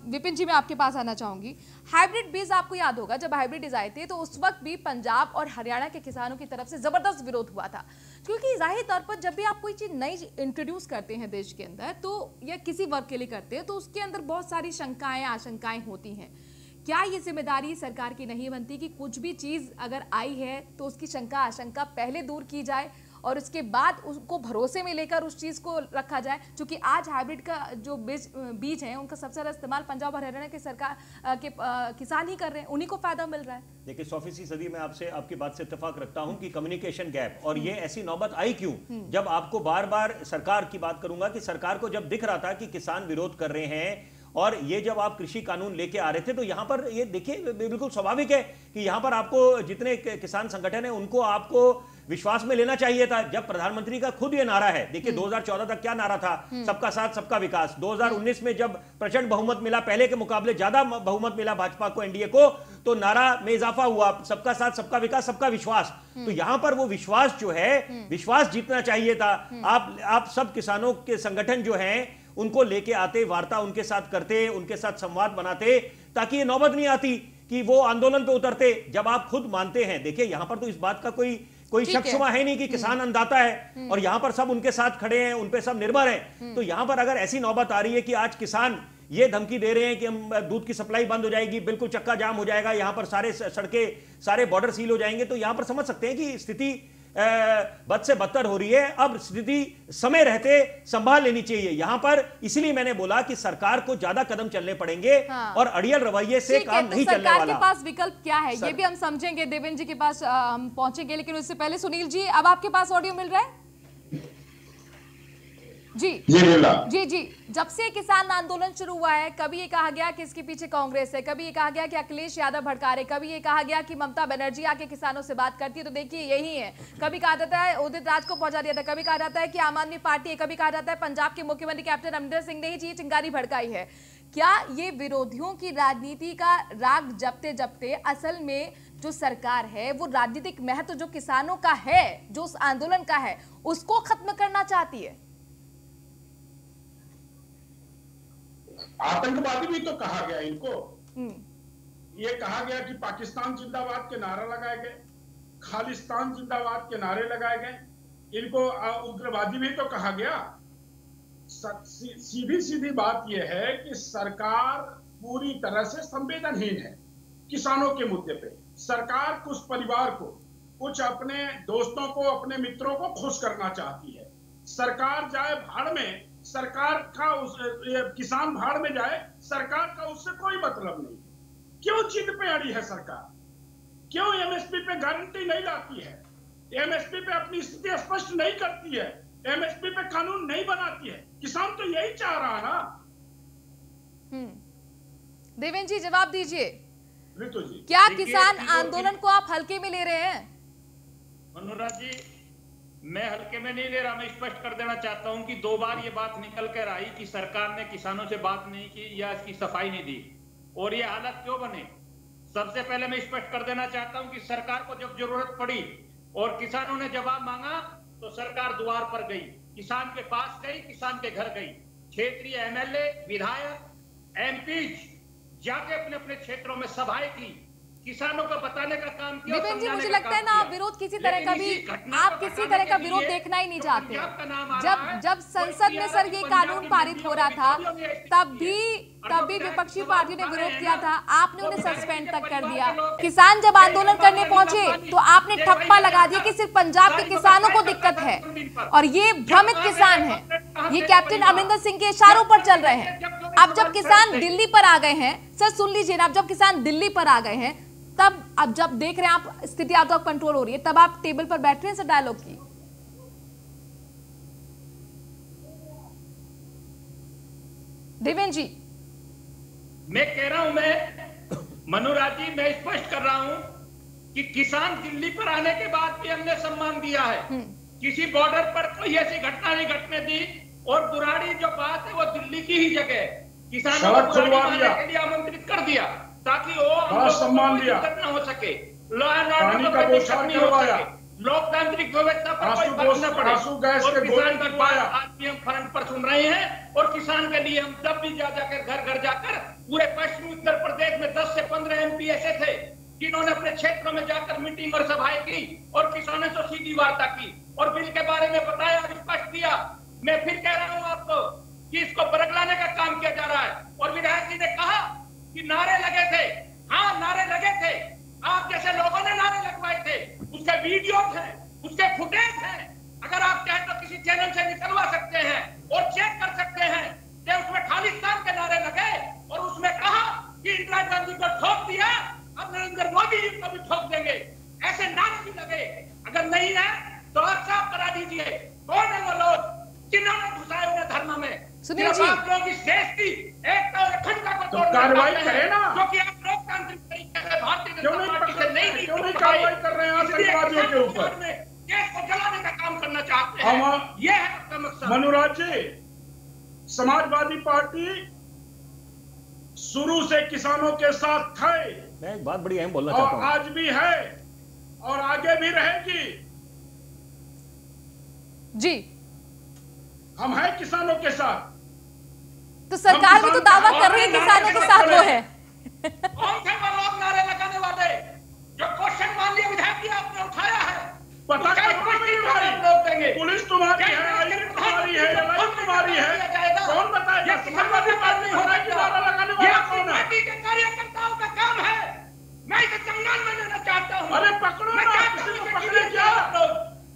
विपिन जी मैं आपके पास आना चाहूंगी। हाइब्रिड बीज, आपको याद होगा जब हाइब्रिड आए थे तो उस वक्त भी पंजाब और हरियाणा के किसानों की तरफ से जबरदस्त विरोध हुआ था, क्योंकि जाहिर तौर पर जब भी आप कोई चीज नई इंट्रोड्यूस करते हैं देश के अंदर, तो या किसी वर्ग के लिए करते हैं, तो उसके अंदर बहुत सारी शंकाएं, आशंकाएं होती हैं। क्या ये जिम्मेदारी सरकार की नहीं बनती कि कुछ भी चीज अगर आई है तो उसकी शंका, आशंका पहले दूर की जाए और उसके बाद उसको भरोसे में लेकर उस चीज को रखा जाए? क्योंकि आज हाइब्रिड का जो बीज है उनका सबसे ज्यादा इस्तेमाल पंजाब और हरियाणा के सरकार के किसान ही कर रहे हैं, उन्हीं को फायदा मिल रहा है। देखिए 100% मैं आपसे, आपकी बात से इत्तेफाक रखता हूं कि कम्युनिकेशन गैप, और ये ऐसी नौबत आई क्यों, जब आपको बार बार सरकार की बात करूंगा कि सरकार को जब दिख रहा था कि किसान विरोध कर रहे हैं, और ये जब आप कृषि कानून लेके आ रहे थे, तो यहां पर ये देखिए बिल्कुल स्वाभाविक है कि यहां पर आपको जितने किसान संगठन है उनको आपको विश्वास में लेना चाहिए था। जब प्रधानमंत्री का खुद ये नारा है, देखिए 2014 तक क्या नारा था, सबका साथ सबका विकास। 2019 में जब प्रचंड बहुमत मिला, पहले के मुकाबले ज्यादा बहुमत मिला भाजपा को, एनडीए को, तो नारा में इजाफा हुआ, सबका साथ सबका विकास, सबका विश्वास। तो यहां पर वो विश्वास जो है, विश्वास जीतना चाहिए था। आप सब किसानों के संगठन जो हैं उनको लेके आते, वार्ता उनके साथ करते, उनके साथ संवाद बनाते, ताकि ये नौबत नहीं आती कि वो आंदोलन पे उतरते। जब आप खुद मानते हैं, देखिए यहां पर तो इस बात का कोई शक शुबा है नहीं कि किसान अन्नदाता है, और यहां पर सब उनके साथ खड़े हैं, उन पे सब निर्भर हैं। तो यहां पर अगर ऐसी नौबत आ रही है कि आज किसान ये धमकी दे रहे हैं कि हम दूध की सप्लाई बंद हो जाएगी, बिल्कुल चक्का जाम हो जाएगा, यहां पर सारे सड़कें, सारे बॉर्डर सील हो जाएंगे, तो यहां पर समझ सकते हैं कि स्थिति बद से बदतर हो रही है। अब स्थिति समय रहते संभाल लेनी चाहिए यहां पर। इसलिए मैंने बोला कि सरकार को ज्यादा कदम चलने पड़ेंगे, और अड़ियल रवैये से काम नहीं चलने वाला। सरकार के पास विकल्प क्या है ये भी हम समझेंगे, देवेंद्र जी के पास हम पहुंचेंगे, लेकिन उससे पहले सुनील जी, अब आपके पास ऑडियो मिल रहा है? जी, जब से किसान आंदोलन शुरू हुआ है, कभी ये कहा गया कि इसके पीछे कांग्रेस है, कभी ये कहा गया कि अखिलेश यादव भड़का रहे, कभी ये कहा गया कि ममता बनर्जी आके किसानों से बात करती है, तो देखिए यही है। कभी कहा जाता है उदित राज को पहुंचा दिया था, कभी कहा जाता है कि आम आदमी पार्टी है, कभी कहा जाता है पंजाब के मुख्यमंत्री कैप्टन अमरिंदर सिंह ने ही चिंगारी भड़काई है। क्या ये विरोधियों की राजनीति का राग जपते जपते असल में जो सरकार है वो राजनीतिक महत्व जो किसानों का है, जो उस आंदोलन का है, उसको खत्म करना चाहती है? आतंकवादी भी तो कहा गया इनको। ये कहा गया कि पाकिस्तान जिंदाबाद के नारा लगाए गए, खालिस्तान जिंदाबाद के नारे लगाए गए, इनको उग्रवादी भी तो कहा गया। सीधी बात यह है कि सरकार पूरी तरह से संवेदनहीन है किसानों के मुद्दे पे। सरकार कुछ परिवार को, कुछ अपने दोस्तों को, अपने मित्रों को खुश करना चाहती है। सरकार जाए भाड़ में, सरकार का किसान भाड़ में जाए, सरकार का उससे कोई मतलब नहीं। क्यों जिद पे अड़ी है सरकार? क्यों एमएसपी पे गारंटी नहीं लाती है? एमएसपी पे अपनी स्थिति स्पष्ट नहीं करती है, एमएसपी पे कानून नहीं बनाती है? किसान तो यही चाह रहा ना। देवेंद्र जी जवाब दीजिए, ऋतु जी, क्या किसान आंदोलन को आप हल्के में ले रहे हैं? मनोराज जी, मैं हल्के में नहीं ले रहा। मैं स्पष्ट कर देना चाहता हूं कि 2 बार ये बात निकल कर आई कि सरकार ने किसानों से बात नहीं की या इसकी सफाई नहीं दी, और ये हालत क्यों बने। सबसे पहले मैं स्पष्ट कर देना चाहता हूं कि सरकार को जब जरूरत पड़ी और किसानों ने जवाब मांगा तो सरकार द्वार पर गई, किसान के पास गई, किसान के घर गई। क्षेत्रीय एमएलए, विधायक, एमपी जाके अपने अपने क्षेत्रों में सभाएं की, किसानों को बताने का काम किया। विपिन जी, मुझे लगता है ना आप विरोध किसी तरह का भी, आप किसी तरह का विरोध देखना ही नहीं चाहते। जब संसद में सर ये कानून पारित हो रहा था तब भी विपक्षी पार्टी ने विरोध किया था, आपने उन्हें सस्पेंड तक कर दिया। किसान जब आंदोलन करने पहुंचे तो आपने ठप्पा लगा दिया कि सिर्फ पंजाब के किसानों को दिक्कत है और ये भ्रमित किसान है, ये कैप्टन अमरिंदर सिंह के इशारों पर चल रहे हैं। अब जब किसान दिल्ली पर आ गए हैं, सर सुन लीजिए ना, अब जब किसान दिल्ली पर आ गए हैं तब अब जब देख रहे हैं आप स्थिति आउट ऑफ कंट्रोल हो रही है, तब आप टेबल पर बैठ रहे हैं सर डायलॉग की? देवेंद्र जी, मैं कह रहा हूं, मैं मनोराज जी, मैं स्पष्ट कर रहा हूं कि किसान दिल्ली पर आने के बाद भी हमने सम्मान दिया है। किसी बॉर्डर पर कोई ऐसी घटना नहीं घटने दी, और बुराड़ी जो बात है वो दिल्ली की ही जगह किसानों को बुराड़ी के लिए आमंत्रित कर दिया ताकि वो सम्मान दिया न हो सके, लॉ एंड ऑर्डर का दिक्कत नहीं हो सके, लोकतांत्रिक व्यवस्था पर कोई फर्क न पड़े। और किसान की बात आज भी हम फ्रंट पर सुन रहे हैं, और किसान के लिए हम तब भी जाकर घर घर जाकर, पूरे पश्चिमी उत्तर प्रदेश में 10 से 15 एमपी ऐसे थे जिन्होंने अपने क्षेत्रों में जाकर मीटिंग और सभाएं की और किसानों से सीधी वार्ता की और बिल के बारे में बताया, स्पष्ट किया। मैं फिर कह रहा हूं आपको कि इसको बरगलाने का काम किया जा रहा है। और विधायक जी ने कहा कि नारे लगे थे, हाँ नारे लगे थे, आप जैसे लोगों ने नारे लगवाए थे, उसके वीडियो हैं, उसके फुटेज हैं। अगर आप चाहें तो किसी चैनल से निकलवा सकते हैं और चेक कर सकते हैं कि उसमें खालिस्तान के नारे लगे और उसमें कहा कि इंदिरा गांधी को ठोक दिया, अब नरेंद्र मोदी जी को भी ठोक देंगे, ऐसे नारे भी लगे। अगर नहीं है तो आप साफ करा दीजिए कौन है वो लोग जिन्होंने घुसाए उन्हें धरना में। सुनील जी, आप लोग इस देश की एकता और अखंडता को तोड़ना कार्रवाई करें ना, क्योंकि आप लोकतांत्रिक तरीके से भारतीय जनता पार्टी से नहीं कार्रवाई कर रहे हैं आतंकवादियों के ऊपर, देश को जलाने का काम करना चाहते हैं। ये है आपका मकसद। मनोराज जी, समाजवादी पार्टी शुरू से किसानों के साथ थे, मैं एक बात बड़ी अहम बोलना चाहता हूं, और आज भी है और आगे भी रहेगी। जी, हम हैं किसानों के साथ। तो सरकार भी तो दावा कर रही है किसानों के साथ वो है। कौन थे वो लोग नारे लगाने वाले जो क्वेश्चन मान लिया विधायक जी आपने उठाया है? पता नहीं, पुलिस तुम्हारी है, आईटी तुम्हारी है, एलआईसी तुम्हारी है, कौन बताएगा? समाजवादी पार्टी हो रहा है कि नारा लगाने वाला कौन है? पार्टी के कार्यकर्ताओं का काम है। मैं इसे जंगल में लेना चाहता हूं। अरे पकड़ो ना, किसी को पकड़े क्या?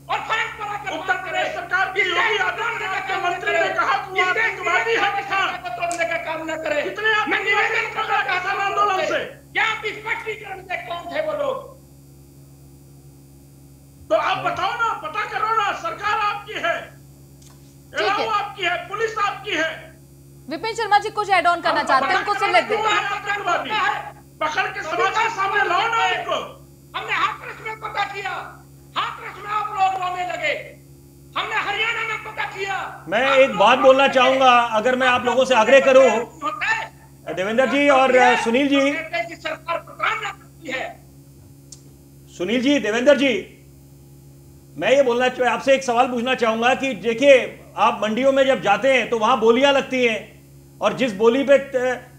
और फर्क पर आकर उत्तर प्रदेश सरकार की योगी आदित्यनाथ के मंत्री ने कहा कि वो आतंकवादी है, किसान को तोड़ने का काम न करे। कितने मैं निवेदन कर रहा था किसान आंदोलन से, क्या आप स्पष्टीकरण से कौन थे वो लोग? तो आप बताओ ना, पता करो ना। सरकार आपकी है, एलआईसी आपकी है, पुलिस आपकी है। विपिन शर्मा जी कुछ ऐड ऑन करना चाहते हैं, उनको सुन लेते हैं। पकड़ के समाज के सामने लाओ ना उनको। हमने हाथरस में पता किया, हाथरस में आप लोग रोने लगे। हमने हरियाणा में पता किया। मैं एक बात बोलना चाहूंगा, अगर मैं आप लोगों से आग्रह करूं, देवेंद्र जी और सुनील जी, सरकार प्रधान रखती है। सुनील जी, देवेंद्र जी, मैं ये बोलना आपसे एक सवाल पूछना चाहूंगा कि देखिए, आप मंडियों में जब जाते हैं तो वहां बोलियां लगती हैं और जिस बोली पे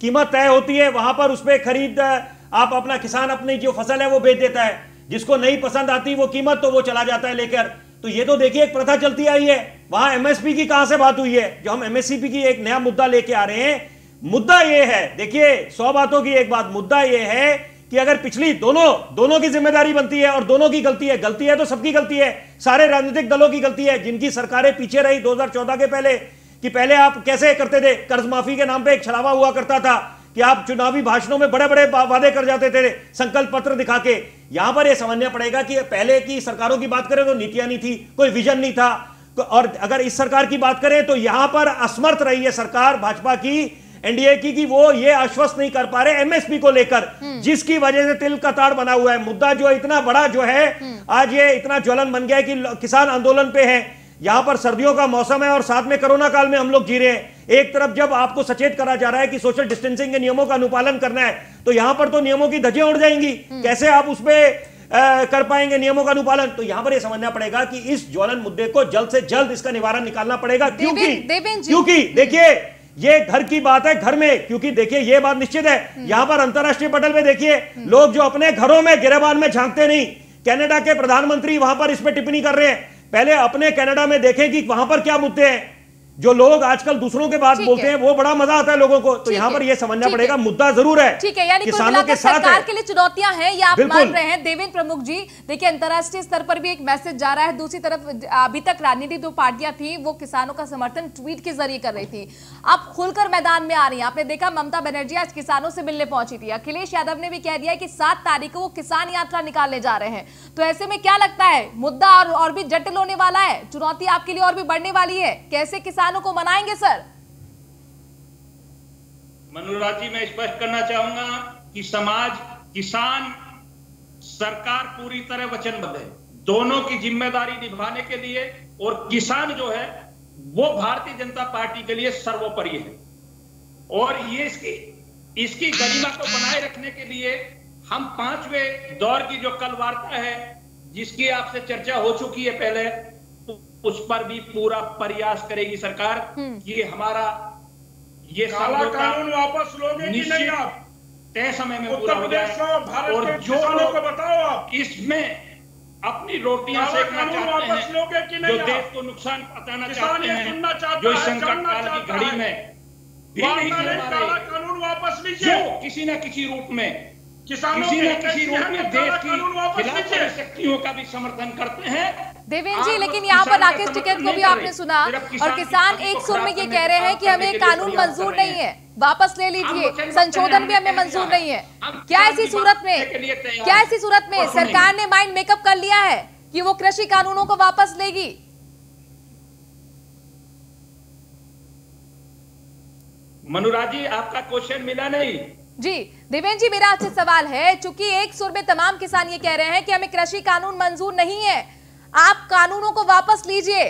कीमत तय होती है वहां पर उस पे खरीद आप अपना किसान अपनी जो फसल है वो बेच देता है, जिसको नहीं पसंद आती वो कीमत तो वो चला जाता है लेकर। तो ये तो देखिए एक प्रथा चलती आई है। वहां एमएसपी की कहां से बात हुई है? जो हम एमएसपी की एक नया मुद्दा लेके आ रहे हैं, मुद्दा ये है, देखिए 100 बातों की एक बात, मुद्दा ये है कि अगर पिछली दोनों की जिम्मेदारी बनती है और दोनों की गलती है तो सबकी गलती है, सारे राजनीतिक दलों की गलती है जिनकी सरकारें पीछे रही 2014 के पहले, कि पहले आप कैसे करते थे, कर्ज माफी के नाम पे एक छलावा हुआ करता था कि आप चुनावी भाषणों में बड़े बड़े वादे कर जाते थे संकल्प पत्र दिखा के। यहां पर यह समझना पड़ेगा कि पहले की सरकारों की बात करें तो नीतियां नहीं थी, कोई विजन नहीं था, और अगर इस सरकार की बात करें तो यहां पर असमर्थ रही है सरकार भाजपा की, एनडीए की, कि वो ये आश्वस्त नहीं कर पा रहे एमएसपी को लेकर, जिसकी वजह से तिल का ताड़ बना हुआ है। मुद्दा जो इतना बड़ा जो है आज ये इतना ज्वलन बन गया है कि किसान आंदोलन पे है। यहां पर सर्दियों का मौसम है और साथ में कोरोना काल में हम लोग जी रहे हैं। एक तरफ जब आपको सचेत करा जा रहा है कि सोशल डिस्टेंसिंग के नियमों का अनुपालन करना है, तो यहां पर तो नियमों की धज्जियां उड़ जाएंगी। कैसे आप उसपे कर पाएंगे नियमों का अनुपालन। तो यहां पर यह समझना पड़ेगा कि इस ज्वलन मुद्दे को जल्द से जल्द इसका निवारण निकालना पड़ेगा, क्योंकि देखिए ये घर की बात है, घर में, क्योंकि देखिए ये बात निश्चित है, यहां पर अंतरराष्ट्रीय पटल में देखिए लोग जो अपने घरों में गिरेबान में झांकते नहीं, कनाडा के प्रधानमंत्री वहां पर इस पे टिप्पणी कर रहे हैं। पहले अपने कनाडा में देखें कि वहां पर क्या मुद्दे हैं। जो लोग आजकल दूसरों के बात बोलते हैं वो बड़ा मजा आता है लोगों को, तो यहाँ पर ये समझना पड़ेगा मुद्दा जरूर है, ठीक है, यानी किसानों के साथ सरकार के लिए चुनौतियां हैं, ये आप मान रहे हैं देवेंद्र प्रमुख जी। देखिए अंतर्राष्ट्रीय स्तर पर भी एक मैसेज जा रहा है, दूसरी तरफ अभी तक राजनीतिक जो पार्टियां थी वो किसानों का समर्थन ट्वीट के जरिए कर रही थी, अब खुलकर मैदान में आ रही है। आपने देखा ममता बनर्जी आज किसानों से मिलने पहुंची थी, अखिलेश यादव ने भी कह दिया कि 7 तारीख को वो किसान यात्रा निकालने जा रहे हैं। तो ऐसे में क्या लगता है मुद्दा और भी जटिल होने वाला है, चुनौती आपके लिए और भी बढ़ने वाली है, कैसे किसानों को मनाएंगे सर? मनोराज जी, मैं स्पष्ट करना चाहूंगा कि समाज, किसान, सरकार पूरी तरह वचनबद्ध है दोनों की जिम्मेदारी निभाने के लिए, और किसान जो है वो भारतीय जनता पार्टी के लिए सर्वोपरि है। और ये इसकी गरिमा को बनाए रखने के लिए हम 5वें दौर की जो कल वार्ता है जिसकी आपसे चर्चा हो चुकी है पहले, उस पर भी पूरा प्रयास करेगी सरकार कि हमारा ये काला कानून वापस लोगे कि नहीं आप तय समय में पूरा हो जाए। और जो को बताओ आप इसमें अपनी रोटियां सेकना चाहते हैं, जो देश को नुकसान पहुंचाना चाहते हैं, जो इस संकट काल की घड़ी में भी नहीं कानून वापस लीजिए, जो किसी न किसी रूप में देश की खिलाफ शक्तियों का भी समर्थन करते हैं। देवेंद्र जी, लेकिन यहाँ पर राकेश टिकैत को भी आपने सुना और किसान एक सुर में ये कह रहे हैं कि हमें कानून मंजूर नहीं है, वापस ले लीजिए, संशोधन भी हमें मंजूर नहीं है। क्या ऐसी सूरत में सरकार ने माइंड मेकअप कर लिया है कि वो कृषि कानूनों को वापस लेगी? मनुराज जी, आपका क्वेश्चन मिला नहीं जी। देवेंद्र जी, मेरा आपसे सवाल है, चूंकि एक सुर में तमाम किसान ये कह रहे हैं कि हमें कृषि कानून मंजूर नहीं है, आप कानूनों को वापस लीजिए,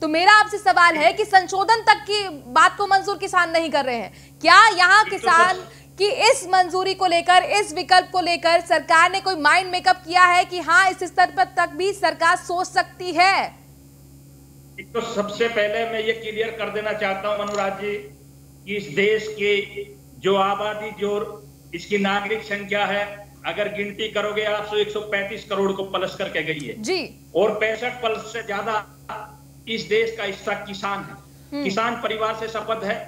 तो मेरा आपसे सवाल है कि संशोधन तक की बात को मंजूर किसान नहीं कर रहे हैं। क्या यहाँ किसान की इस मंजूरी को लेकर, इस विकल्प को लेकर सरकार ने कोई माइंड मेकअप किया है कि हाँ इस स्तर पर तक भी सरकार सोच सकती है? तो सबसे पहले मैं ये क्लियर कर देना चाहता हूं मनोराज जी कि इस देश की जो आबादी, जो इसकी नागरिक संख्या है, अगर गिनती करोगे आप तो 135 करोड़ को प्लस करके गई है जी, और 65% से ज्यादा इस देश का हिस्सा किसान है, किसान परिवार से संबद्ध है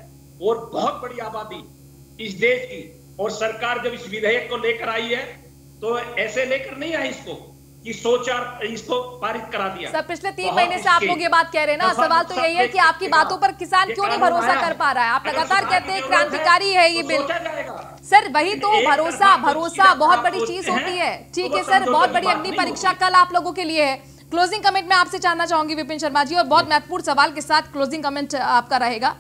और बहुत बड़ी आबादी इस देश की। और सरकार जब इस विधेयक को लेकर आई है तो ऐसे लेकर नहीं आई इसको कि सोचा इसको पारित करा दिया। सर, पिछले 3 महीने से आप लोग ये बात कह रहे हैं ना, सवाल तो यही है कि आपकी बातों पर किसान क्यों नहीं भरोसा कर पा रहा है? आप लगातार कहते हैं क्रांतिकारी है ये बिल। सर वही तो, भरोसा बहुत बड़ी चीज होती है। ठीक है सर, बहुत बड़ी अग्नि परीक्षा कल आप लोगों के लिए है। क्लोजिंग कमेंट में आपसे जानना चाहूंगी विपिन शर्मा जी, और बहुत महत्वपूर्ण सवाल के साथ क्लोजिंग कमेंट आपका रहेगा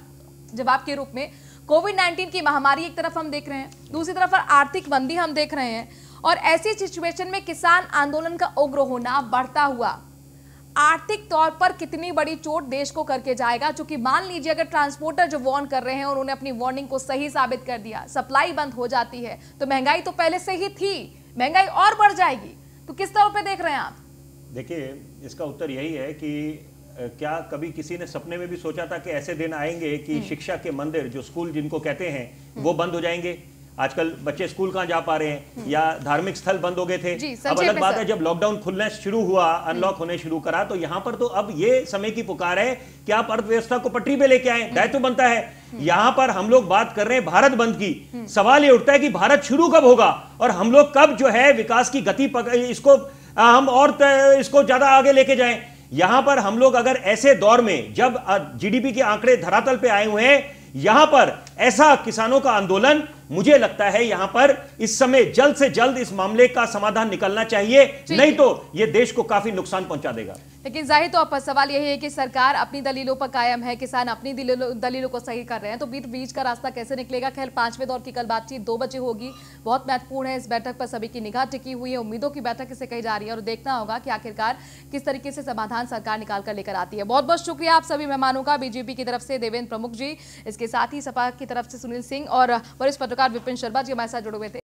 जवाब के रूप में। कोविड-19 की महामारी एक तरफ हम देख रहे हैं, दूसरी तरफ आर्थिक मंदी हम देख रहे हैं, और ऐसी सिचुएशन में किसान आंदोलन का उग्र होना बढ़ता हुआ आर्थिक तौर पर कितनी बड़ी चोट देश को करके जाएगा? क्योंकि मान लीजिए अगर ट्रांसपोर्टर जो वार्न कर रहे हैं उन्होंने अपनी वार्निंग को सही साबित कर दिया, सप्लाई बंद हो जाती है, तो महंगाई तो पहले से ही थी, महंगाई और बढ़ जाएगी। तो किस तरह पे देख रहे हैं आप? देखिए, इसका उत्तर यही है कि क्या कभी किसी ने सपने में भी सोचा था कि ऐसे दिन आएंगे कि शिक्षा के मंदिर, जो स्कूल जिनको कहते हैं, वो बंद हो जाएंगे? आजकल बच्चे स्कूल कहाँ जा पा रहे हैं, या धार्मिक स्थल बंद हो गए थे। अब अलग बात है जब लॉकडाउन खुलना शुरू हुआ, अनलॉक होने शुरू करा, तो यहाँ पर तो अब ये समय की पुकार है कि आप अर्थव्यवस्था को पटरी पे लेके आए, दायित्व बनता है। यहाँ पर हम लोग बात कर रहे हैं भारत बंद की, सवाल ये उठता है कि भारत शुरू कब होगा और हम लोग कब जो है विकास की गति इसको हम और इसको ज्यादा आगे लेके जाएं। यहां पर हम लोग अगर ऐसे दौर में जब जीडीपी के आंकड़े धरातल पे आए हुए हैं, यहां पर ऐसा किसानों का आंदोलन, मुझे लगता है यहां पर इस समय जल्द से जल्द इस मामले का समाधान निकलना चाहिए, नहीं तो यह देश को काफी नुकसान पहुंचा देगा। लेकिन जाहिर तौर पर सवाल यही है कि सरकार अपनी दलीलों पर कायम है, किसान अपनी दलीलों को सही कर रहे हैं, तो बीच का रास्ता कैसे निकलेगा? खैर, 5वें दौर की कल बातचीत 2 बजे होगी, बहुत महत्वपूर्ण है। इस बैठक पर सभी की निगाह टिकी हुई है, उम्मीदों की बैठक इसे कही जा रही है, और देखना होगा कि आखिरकार किस तरीके से समाधान सरकार निकाल कर लेकर आती है। बहुत बहुत शुक्रिया आप सभी मेहमानों का, बीजेपी की तरफ से देवेंद्र प्रमुख जी, इसके साथ ही सपा की तरफ से सुनील सिंह और वरिष्ठ पत्रकार विपिन शर्मा जी हमारे साथ जुड़े हुए थे।